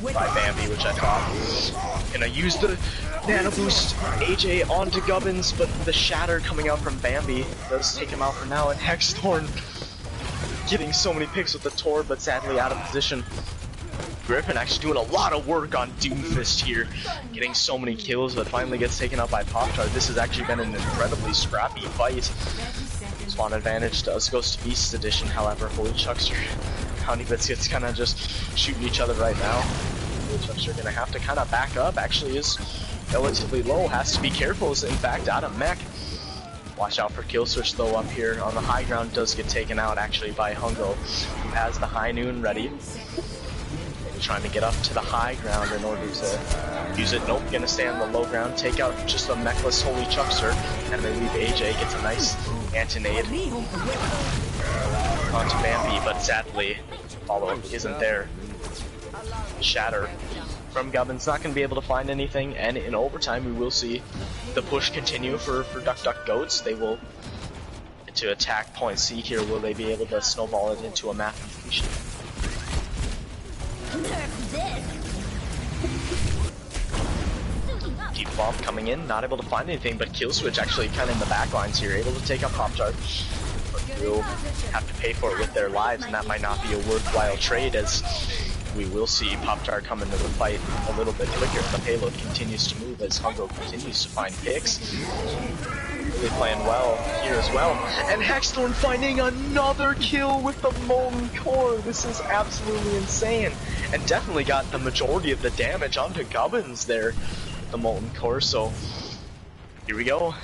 by Bambi, which I thought. Gonna use the Nano Boost AJ onto Gubbins, but the shatter coming out from Bambi does take him out for now, and Hexthorn getting so many picks with the Tor, but sadly out of position. Griffin actually doing a lot of work on Doomfist here, getting so many kills, but finally gets taken out by Pop-Tart. This has actually been an incredibly scrappy fight. Spawn advantage does goes to Beast Edition, however. Holy Chuckster, Honey Biscuits kind of just shooting each other right now. Holy Chuckster gonna have to kind of back up. Actually is relatively low, has to be careful. Is in fact out of mech. Watch out for Kill Switch though up here on the high ground. Does get taken out actually by Hungo, who has the High Noon ready. Trying to get up to the high ground in order to use it. Nope, gonna stay on the low ground, take out just a mechless Holy Chuckster, and then leave AJ, gets a nice anti-nade onto Bambi, but sadly, follow-up isn't there. Shatter from Gubbins, not gonna be able to find anything, and in overtime we will see the push continue for Goats. They will to attack point C here. Will they be able to snowball it into a map completion? Deep Bomb coming in, not able to find anything, but Kill Switch actually kind of in the back lines here, able to take out Pop-Tart. But will have to pay for it with their lives, and that might not be a worthwhile trade, as we will see Pop-Tart come into the fight a little bit quicker. The payload continues to move as Hungo continues to find picks. Really playing well here as well. And Hexthorn finding another kill with the Molten Core. This is absolutely insane. And definitely got the majority of the damage onto Gubbins there, the Molten Core. So here we go.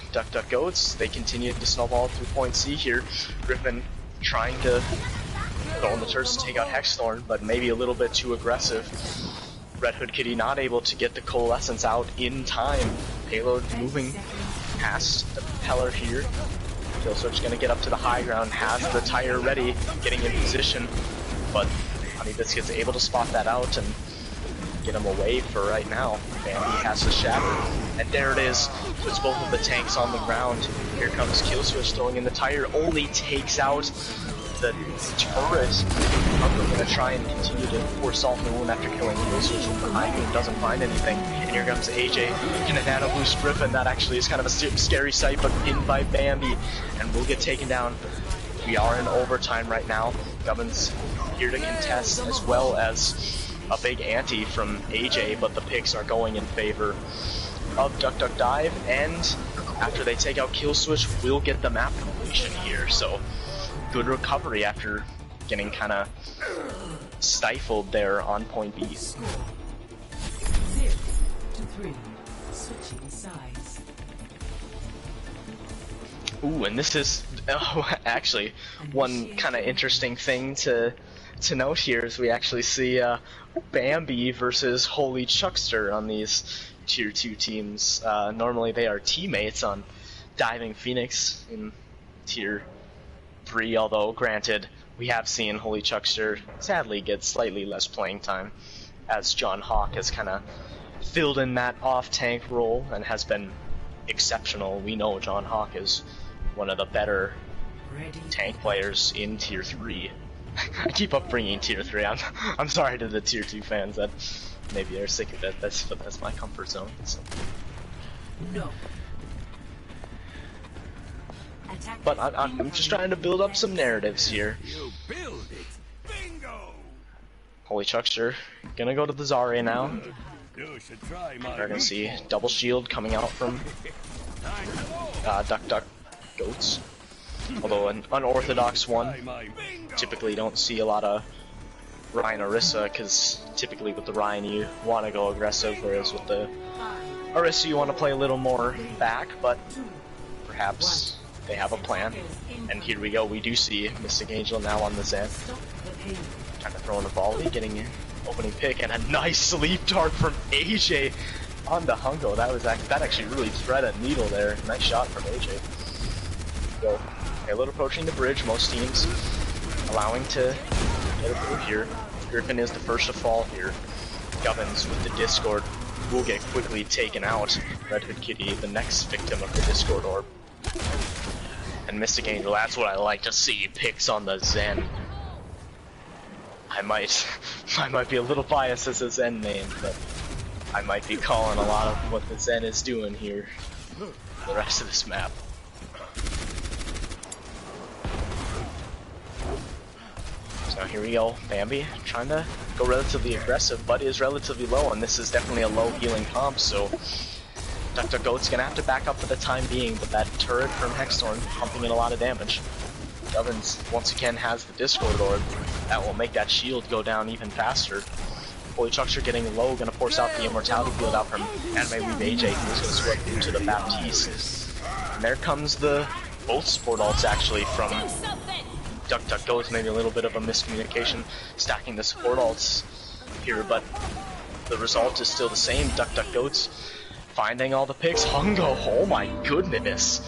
Goats. They continue to snowball through point C here. Griffin trying to throw in the turrets to take out Hexthorn, but maybe a little bit too aggressive. Red Hood Kitty not able to get the Coalescence out in time. Payload moving past the propeller here. Kill Switch gonna get up to the high ground, has the tire ready, getting in position, but Honey Biscuit's able to spot that out and get him away for right now. Bambi has the shatter, and there it is. Puts both of the tanks on the ground. Here comes Kill Switch throwing in the tire, only takes out the turret. I'm gonna try and continue to force Salt the Wound after killing Kill Switch from behind him, doesn't find anything. And here comes AJ, gonna nano boost Griffin. That actually is kind of a scary sight, but pinned by Bambi, and will get taken down. We are in overtime right now. Gubbins here to contest, as well as a big ante from AJ, but the picks are going in favor of Duck Dive, and after they take out Kill Switch, we'll get the map completion here. So good recovery after getting kind of stifled there on point B. 0-3. Switching sides. Ooh, and this is actually one kind of interesting thing to note here is we actually see Bambi versus Holy Chuckster on these tier 2 teams. Normally they are teammates on Diving Phoenix in tier 3, although granted we have seen Holy Chuckster sadly get slightly less playing time as John Hawk has kind of filled in that off-tank role and has been exceptional. We know John Hawk is one of the better tank players in tier 3. I keep up bringing tier 3. I'm sorry to the tier 2 fans that maybe are sick of it. That's my comfort zone. So. No. But I'm just trying to build up some narratives here. Holy Chuckster, gonna go to the Zarya now. We're gonna see double shield coming out from Duck Goats. Although an unorthodox one. Typically don't see a lot of Ryan Orisa, because typically with the Ryan you want to go aggressive, whereas with the Orisa you want to play a little more back, but perhaps they have a plan. And here we go, we do see Mystic Angel now on the Zen. Trying to throw in a volley, getting an opening pick, and a nice sleep dart from AJ on the Hungo. That actually really thread a needle there. Nice shot from AJ. So, Payload approaching the bridge, most teams allowing to get it through here. Griffin is the first to fall here. Gubbins with the Discord will get quickly taken out. Red Hood Kitty, the next victim of the Discord orb. And Mystic Angel, that's what I like to see, picks on the Zen. I might be a little biased as a Zen main, but I might be calling a lot of what the Zen is doing here the rest of this map. So here we go, Bambi trying to go relatively aggressive, but is relatively low, and this is definitely a low healing comp, so Dr. Goat's gonna have to back up for the time being, but that turret from Hexthorn pumping in a lot of damage. Gubbins once again has the Discord Orb. That will make that shield go down even faster. Holy Chuckster getting low, gonna force out the Immortality field out from Anime Weave AJ, who's gonna swap into the Baptiste. And there comes both support ults actually from Duck Goats, maybe a little bit of a miscommunication stacking the support ults here, but the result is still the same. Duck Goats finding all the picks. Hungo, oh my goodness.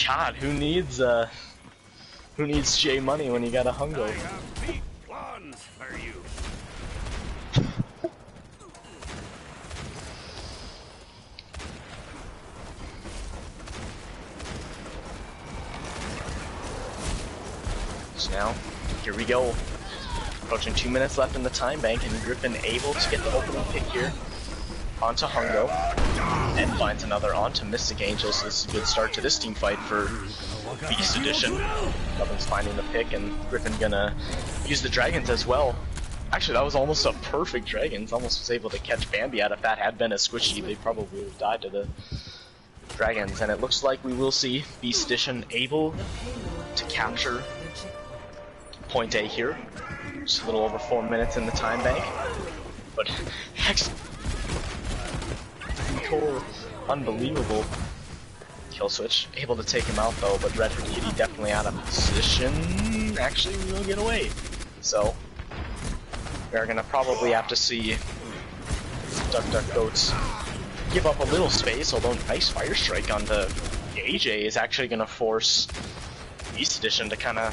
God, who needs J Money when you got a Hungo? So now, here we go. Approaching 2 minutes left in the time bank, and Griffin able to get the opening pick here onto Hungo, and finds another onto Mystic Angel, so this is a good start to this team fight for Beast Edition. Gubbins finding the pick, and Griffin gonna use the Dragons as well. Actually, that was almost a perfect Dragons, almost was able to catch Bambi out. If that had been a squishy, they probably would have died to the Dragons, and it looks like we will see Beast Edition able to capture point A here. Just a little over 4 minutes in the time bank, but Hex unbelievable kill switch, able to take him out though, but Red Hood Kitty definitely out of position. Actually, we will get away. So we're gonna probably have to see Duck Goats give up a little space, although nice Fire Strike onto AJ is actually gonna force Beast Edition to kinda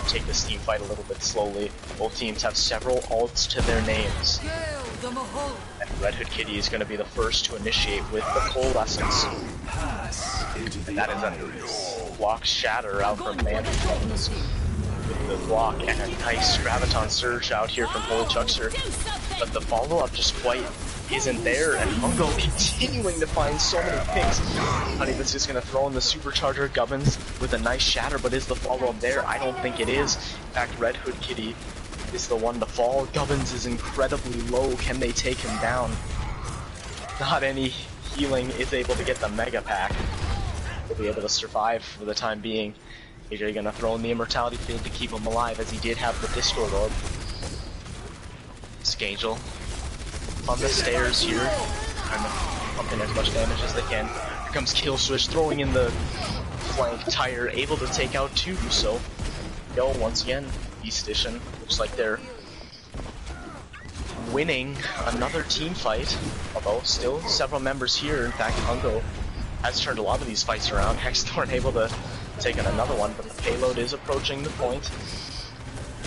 take this team fight a little bit slowly. Both teams have several ults to their names. And Red Hood Kitty is going to be the first to initiate with the Coalescence. And that is a block shatter out from Bambi with the block, and a nice Graviton Surge out here from Holy Chuckster. But the follow-up just quite isn't there, and Hungo continuing to find so many picks. Honeybus is going to throw in the Supercharger. Gubbins with a nice shatter, but is the follow-up there? I don't think it is. In fact, Red Hood Kitty is the one to fall. Gubbins is incredibly low. Can they take him down? Not any healing is able to get the Mega Pack. He'll be able to survive for the time being. AJ going to throw in the Immortality field to keep him alive, as he did have the Discord Orb. Skangel on the stairs here, trying to pump in as much damage as they can. Here comes Kill Switch, throwing in the flank tire, able to take out two, so go once again. Beast Edition looks like they're winning another team fight, although still several members here. In fact, Hungo has turned a lot of these fights around. Hexthorn able to take in another one, but the payload is approaching the point.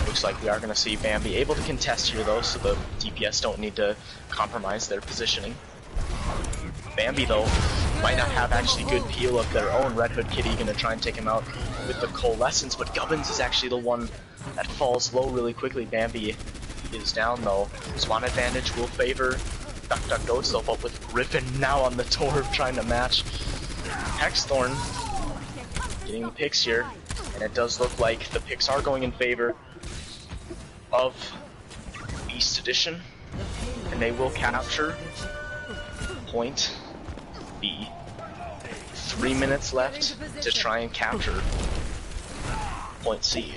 Looks like we are going to see Bambi able to contest here though, so the DPS don't need to compromise their positioning. Bambi though might not have actually good peel of their own. Red Hood Kitty going to try and take him out with the Coalescence, but Gubbins is actually the one that falls low really quickly. Bambi is down though. Spawn advantage will favor Duck Goats though, but with Griffin now on the Torb trying to match Hexthorn, getting the picks here, and it does look like the picks are going in favor of Beast Edition, and they will capture point B. 3 minutes left to try and capture point C.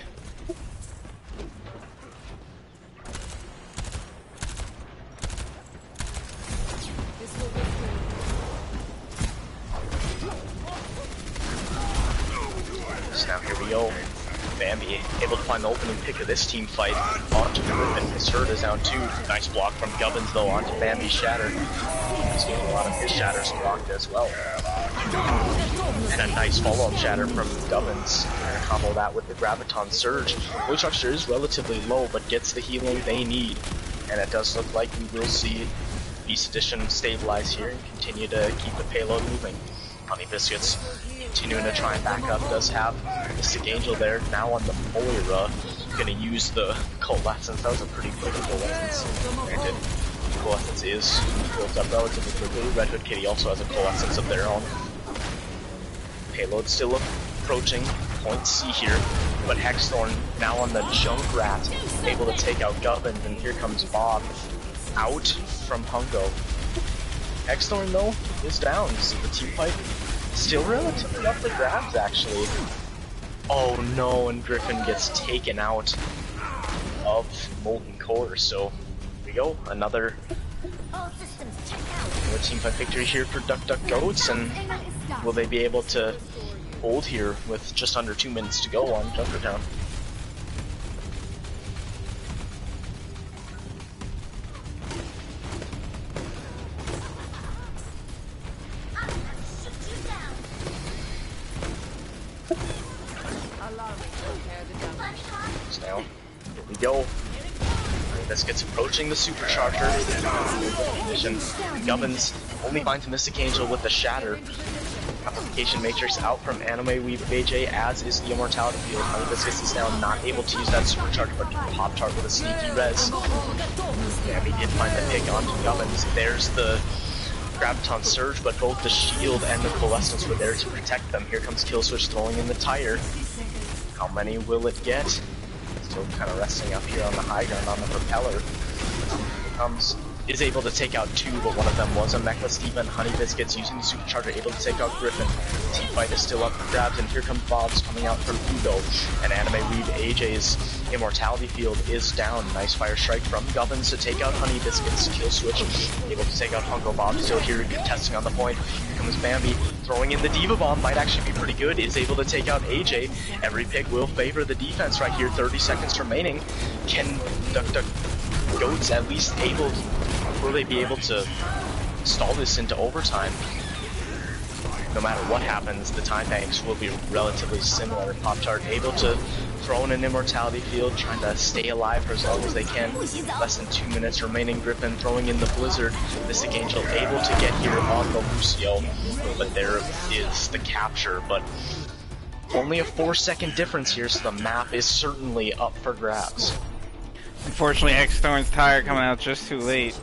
we go. Bambi able to find the opening pick of this team fight onto Griffin. His hurt is down too. Nice block from Gubbins though onto Bambi's shatter. He's getting a lot of his shatters blocked as well. And a nice follow-up shatter from Gubbins. And combo that with the Graviton Surge. Holy Chuckster is relatively low but gets the healing they need. And it does look like we will see Beast Edition stabilize here and continue to keep the payload moving. Honey Biscuits continuing to try and back up, does have Mystic Angel there, now on the Moira, gonna use the Coalescence. That was a pretty quick Coalescence. Granted, Coalescence is built up relatively quickly. Red Hood Kitty also has a Coalescence of their own. Payload still approaching point C here, but Hexthorn now on the Junkrat, able to take out Gubbins, and here comes Bob out from Hungo. Hexthorn though is down, so the team fight still relatively up for grabs actually. Oh no, and Griffin gets taken out of Molten Core, so here we go, another team fight victory here for Duck Duck Goats, and will they be able to hold here with just under 2 minutes to go on Junkertown? Now, here we go. This gets approaching the supercharger. Gubbins only finds Mystic Angel with the shatter. Application Matrix out from Anime Weave of AJ, as is the Immortality Field. Hibiscus is now not able to use that supercharger, but can pop tart with a sneaky res. Yeah, he did find the pick onto Gubbins. There's the Graviton Surge, but both the shield and the Coalescence were there to protect them. Here comes Killswitch throwing in the tire. How many will it get? Still kind of resting up here on the high ground on the propeller. Is able to take out two, but one of them was a Mecha Steven. Honey Biscuits using the supercharger, able to take out Griffin. Team fight is still up for grabs, and here comes Bob's coming out from Hugo. And Anime Weave AJ's Immortality Field is down. Nice fire strike from Gubbins to take out Honey Biscuits. Kill switch, able to take out Hunko. Bob still here contesting on the point. Here comes Bambi, throwing in the Diva Bomb, might actually be pretty good. Is able to take out AJ. Every pick will favor the defense right here. 30 seconds remaining. Can Duck Goats at least able, will they be able to stall this into overtime? No matter what happens, the time banks will be relatively similar. Pop-Tart able to throw in an Immortality Field, trying to stay alive for as long as they can. Less than 2 minutes remaining. Griffin throwing in the Blizzard. Mystic Angel able to get here on the Lucio, but there is the capture. But only a 4-second difference here, so the map is certainly up for grabs. Unfortunately, X-Thorn's tire coming out just too late.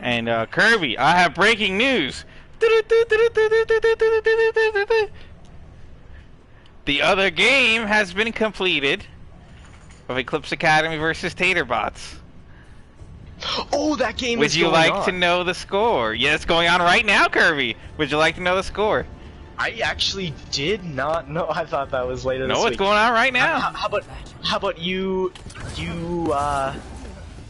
And Kirby, I have breaking news. The other game has been completed of Eclipse Academy versus Taterbots. Oh, that game Would is you going like on. to know the score? Yeah, it's going on right now, Kirby. Would you like to know the score? I actually did not know. I thought that was later this No, week. it's going on right now. How about you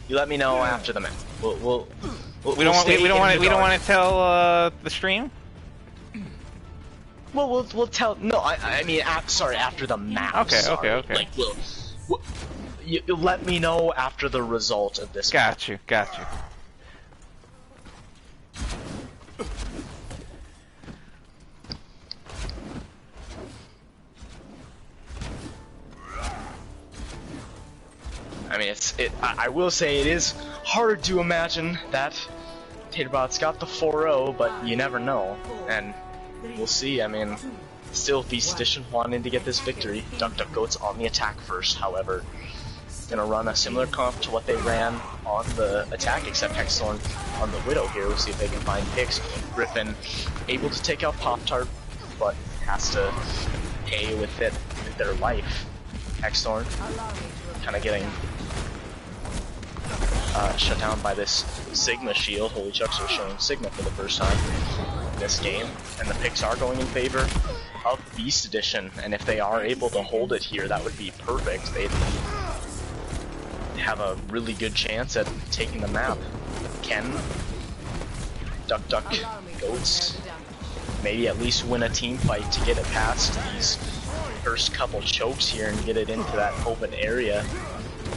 let me know after the match. We don't want to tell the stream. Well, we'll tell. No, I mean, sorry, after the match. Okay, sorry. okay. Like, you let me know after the result of this. Got you. I mean, I will say it is hard to imagine that Taterbot's got the 4-0, but you never know, and we'll see. I mean, still Beast Edition wanting to get this victory. Duck Goats on the attack first, however, gonna run a similar comp to what they ran on the attack, except Hexthorn on the Widow here. We'll see if they can find picks. Griffin able to take out Pop-Tart, but has to pay with it with their life. Hexthorn kind of getting shut down by this Sigma shield. Holy Chucks are showing Sigma for the first time in this game, and the picks are going in favor of Beast Edition, and if they are able to hold it here, that would be perfect. They'd have a really good chance at taking the map. Can Duck Goats maybe at least win a team fight to get it past these first couple chokes here and get it into that open area.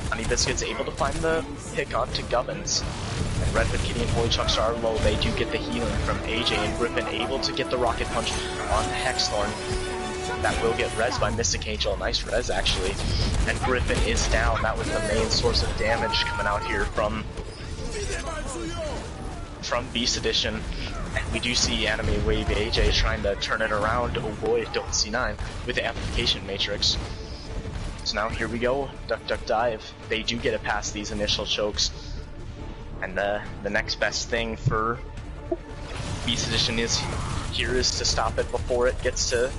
Honey Biscuit's able to find the pick onto Gubbins. And Red Hood Kitty and Holy Chucks are low. They do get the healing from AJ, and Griffin able to get the rocket punch on Hexthorn. That will get res by Mystic Angel. Nice res actually. And Griffin is down. That was the main source of damage coming out here from Beast Edition. And we do see Anime Wave AJ trying to turn it around. Oh boy, don't see 9 with the amplification matrix. So now here we go, Duck Dive. They do get it past these initial chokes. And the next best thing for Beast Edition is to stop it before it gets to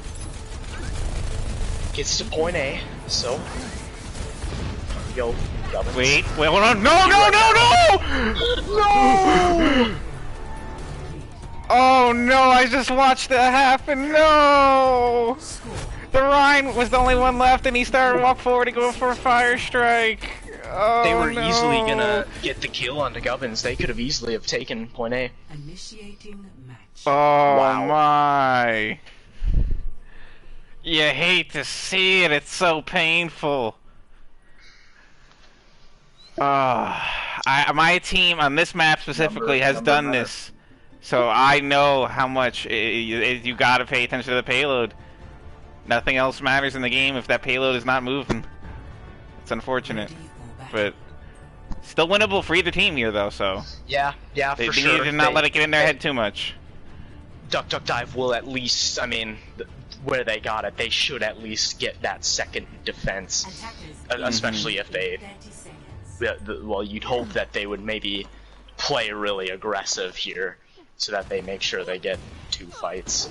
point A. So here we go, Gubbins. Wait, hold on. No! No! Oh no, I just watched that happen. No! The Rhine was the only one left and he started to walk forward to go for a fire strike. Oh, they were no. easily gonna get the kill onto Gubbins. They could have easily have taken point A. Initiating match. Oh Wow. my. You hate to see it, it's so painful. My team on this map specifically has done this. So I know how much you gotta pay attention to the payload. Nothing else matters in the game if that payload is not moving. It's unfortunate, but still winnable for either team here, though. So yeah, they for need sure. to not let it get in their head too much. Duck Dive will at least, I mean, where they got it, they should at least get that second defense, especially if they. Well, you'd hope that they would maybe play really aggressive here, so that they make sure they get 2 fights.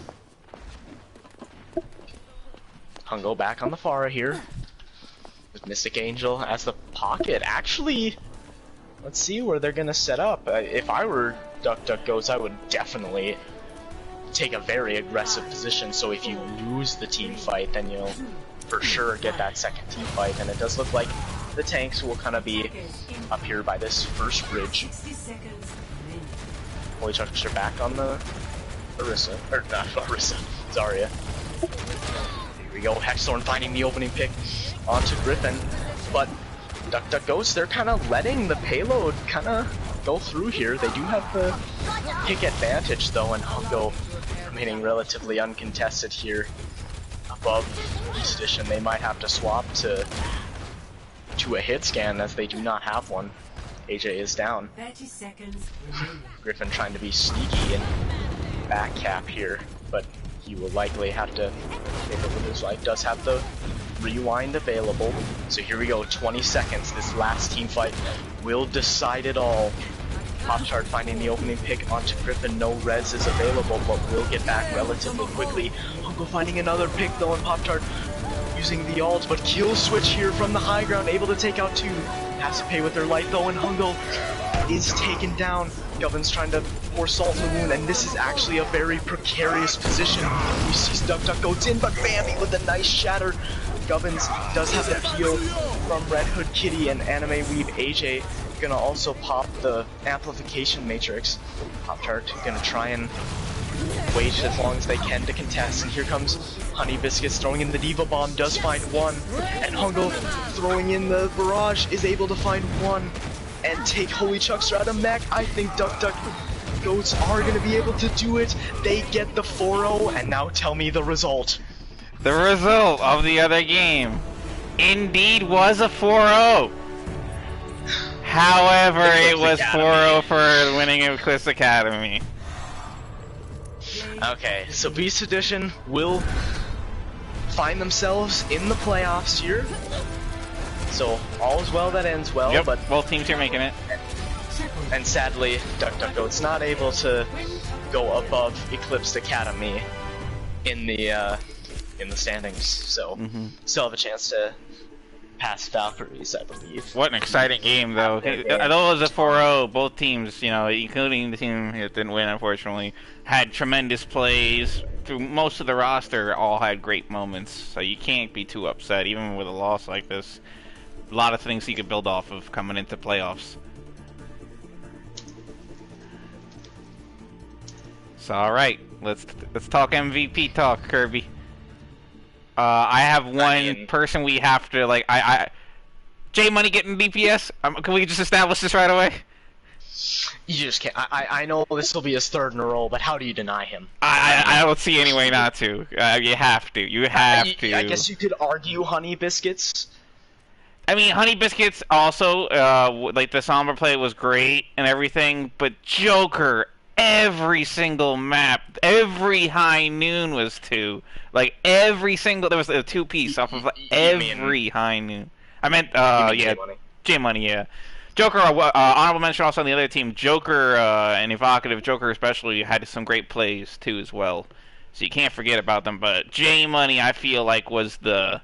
Hungo back on the Pharah here, with Mystic Angel as the pocket. Actually, let's see where they're gonna set up. If I were Duck Goats, I would definitely take a very aggressive position, so if you lose the team fight, then you'll for sure get that second team fight. And it does look like the tanks will kind of be up here by this first bridge. Holy Chucks are back on the Orisa, or not Orisa, Zarya. Here we go, Hexthorn finding the opening pick onto Griffin, but Duck Goats, they're kind of letting the payload kind of go through here. They do have the pick advantage though, and Hungo remaining relatively uncontested here above Beast Edition. They might have to swap to a hit scan as they do not have one. AJ is down. 30 seconds remaining. Griffin trying to be sneaky and back cap here, but he will likely have to take it with his life. Does have the rewind available. So here we go, 20 seconds. This last team fight will decide it all. Pop-Tart finding the opening pick onto Griffin. No res is available, but will get back relatively quickly. Hungo finding another pick though, and Pop-Tart using the ult, but kill switch here from the high ground, able to take out 2. Has to pay with their life though, and Hungo is taken down. Gubbins trying to pour salt in the wound, and this is actually a very precarious position. We see Duck Goats in, but Bambi with a nice shatter. Gubbins does have the peel from Red Hood Kitty, and Anime Weave AJ gonna also pop the amplification matrix. Pop-Tart gonna try and wait as long as they can to contest, and here comes Honey Biscuits throwing in the Diva Bomb, does find 1, and Hungo throwing in the barrage is able to find 1 and take Holy Chuckster out of mech. I think Duck Goats are going to be able to do it. They get the 4-0, and now tell me the result. The result of the other game indeed was a 4-0. However, it was 4-0 for winning Eclipse Academy. Okay, so Beast Edition will find themselves in the playoffs here. So all is well that ends well, Yep, but both teams are making it. And sadly, Duck Goats not able to go above Eclipsed Academy in the standings. So still have a chance to pass Valkyries, I believe. What an exciting game, though. Although it was a 4-0, both teams, you know, including the team that didn't win, unfortunately, had tremendous plays. Through most of the roster, all had great moments. So you can't be too upset, even with a loss like this. A lot of things you could build off of coming into playoffs. So all right, let's talk MVP talk, Kirby. I have one person we have to like. J Money getting DPS. Can we just establish this right away? You just can't. I know this will be his third in a row, but how do you deny him? I don't see any way not to. You have to. You have to. I guess you could argue Honey Biscuits. I mean, Honey Biscuits also, like the Sombra play was great and everything, but Joker, every single map, every high noon was 2. Like every single, there was a 2-piece off of every high noon. I meant, yeah, J Money, yeah. Joker, honorable mention also on the other team. Joker and Evocative, Joker especially, had some great plays too as well. So you can't forget about them. But J Money, I feel like, was the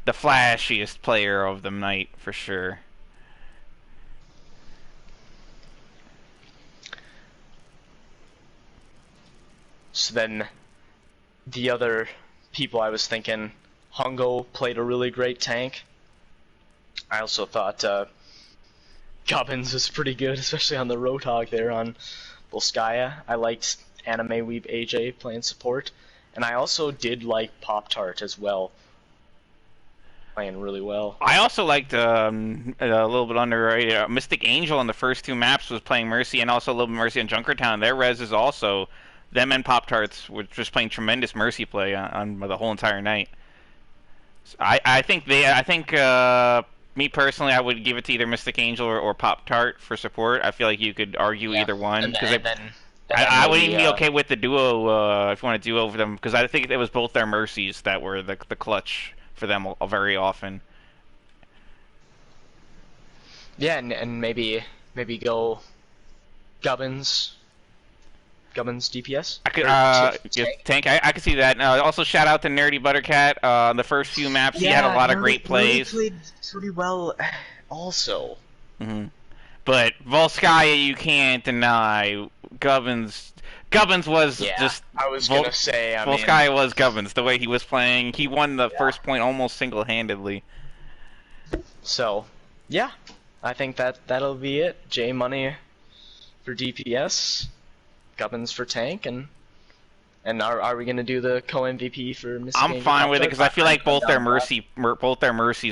flashiest player of the night for sure. So then, the other people I was thinking, Hungo played a really great tank. I also thought Gubbins was pretty good, especially on the Roadhog there on Volskaya. I liked Anime Weeb AJ playing support, and I also did like Pop-Tart as well, playing really well. I also liked a little bit underrated Mystic Angel on the first 2 maps was playing Mercy, and also a little bit Mercy on Junkertown. Their res is also them and Pop-Tarts were just playing tremendous Mercy play on the whole entire night. So I think me personally, I would give it to either Mystic Angel or Pop-Tart for support. I feel like you could argue either one. Because I would even be okay with the duo if you want to duo over them, because I think it was both their Mercies that were the clutch for them very often. Yeah, and maybe go Gubbins DPS. I could tank. I could see that. Also, shout out to Nerdy Buttercat. The first few maps, he had a lot of great plays. He played pretty well, also. But Volskaya, you can't deny. Gubbins was just. I was gonna say. Volskaya was Gubbins. The way he was playing, he won the first point almost single-handedly. So, yeah, I think that'll be it. J Money for DPS. Gubbins for tank, and are we gonna do the co-MVP for Mr. I'm fine with it because I feel like both their mercies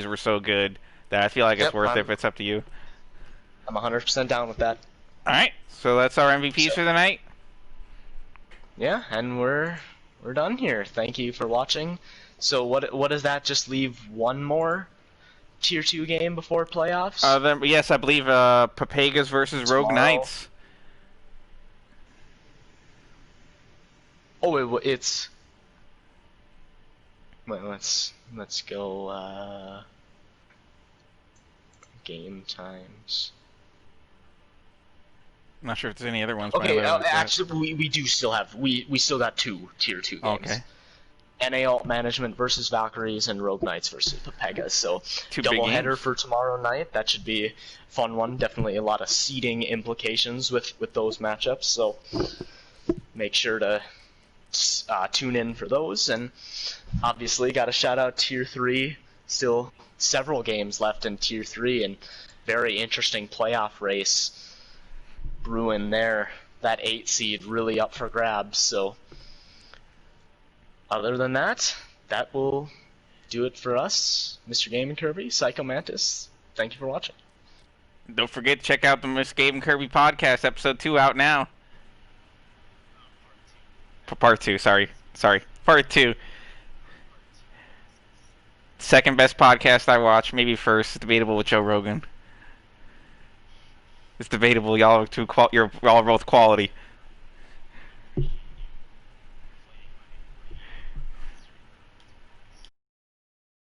were so good that I feel like it's worth it if it's up to you. I'm 100% down with that. All right, so that's our MVPs for the night. Yeah, and we're done here. Thank you for watching. So what does that just leave? One more Tier 2 game before playoffs? Yes, I believe Papegas versus Rogue Knights. Oh, it's. Wait, let's go. Game times. I'm not sure if there's any other ones. Okay, actually, we do still have we still got 2 Tier 2 games. Okay. NA Alt Management versus Valkyries and Rogue Knights versus Papegas. So double header for tomorrow night. That should be a fun one. Definitely a lot of seeding implications with those matchups. So make sure to tune in for those, and obviously got to shout out Tier 3. Still several games left in Tier 3, and very interesting playoff race brewing there. That 8 seed really up for grabs. So other than that, that will do it for us. Mr. Game and Kirby, Psycho Mantis, thank you for watching. Don't forget to check out the Mr. Game and Kirby podcast, episode 2 out now. Part 2, sorry. Part 2. Second best podcast I watch, maybe first. It's debatable with Joe Rogan. It's debatable. Y'all are both quality.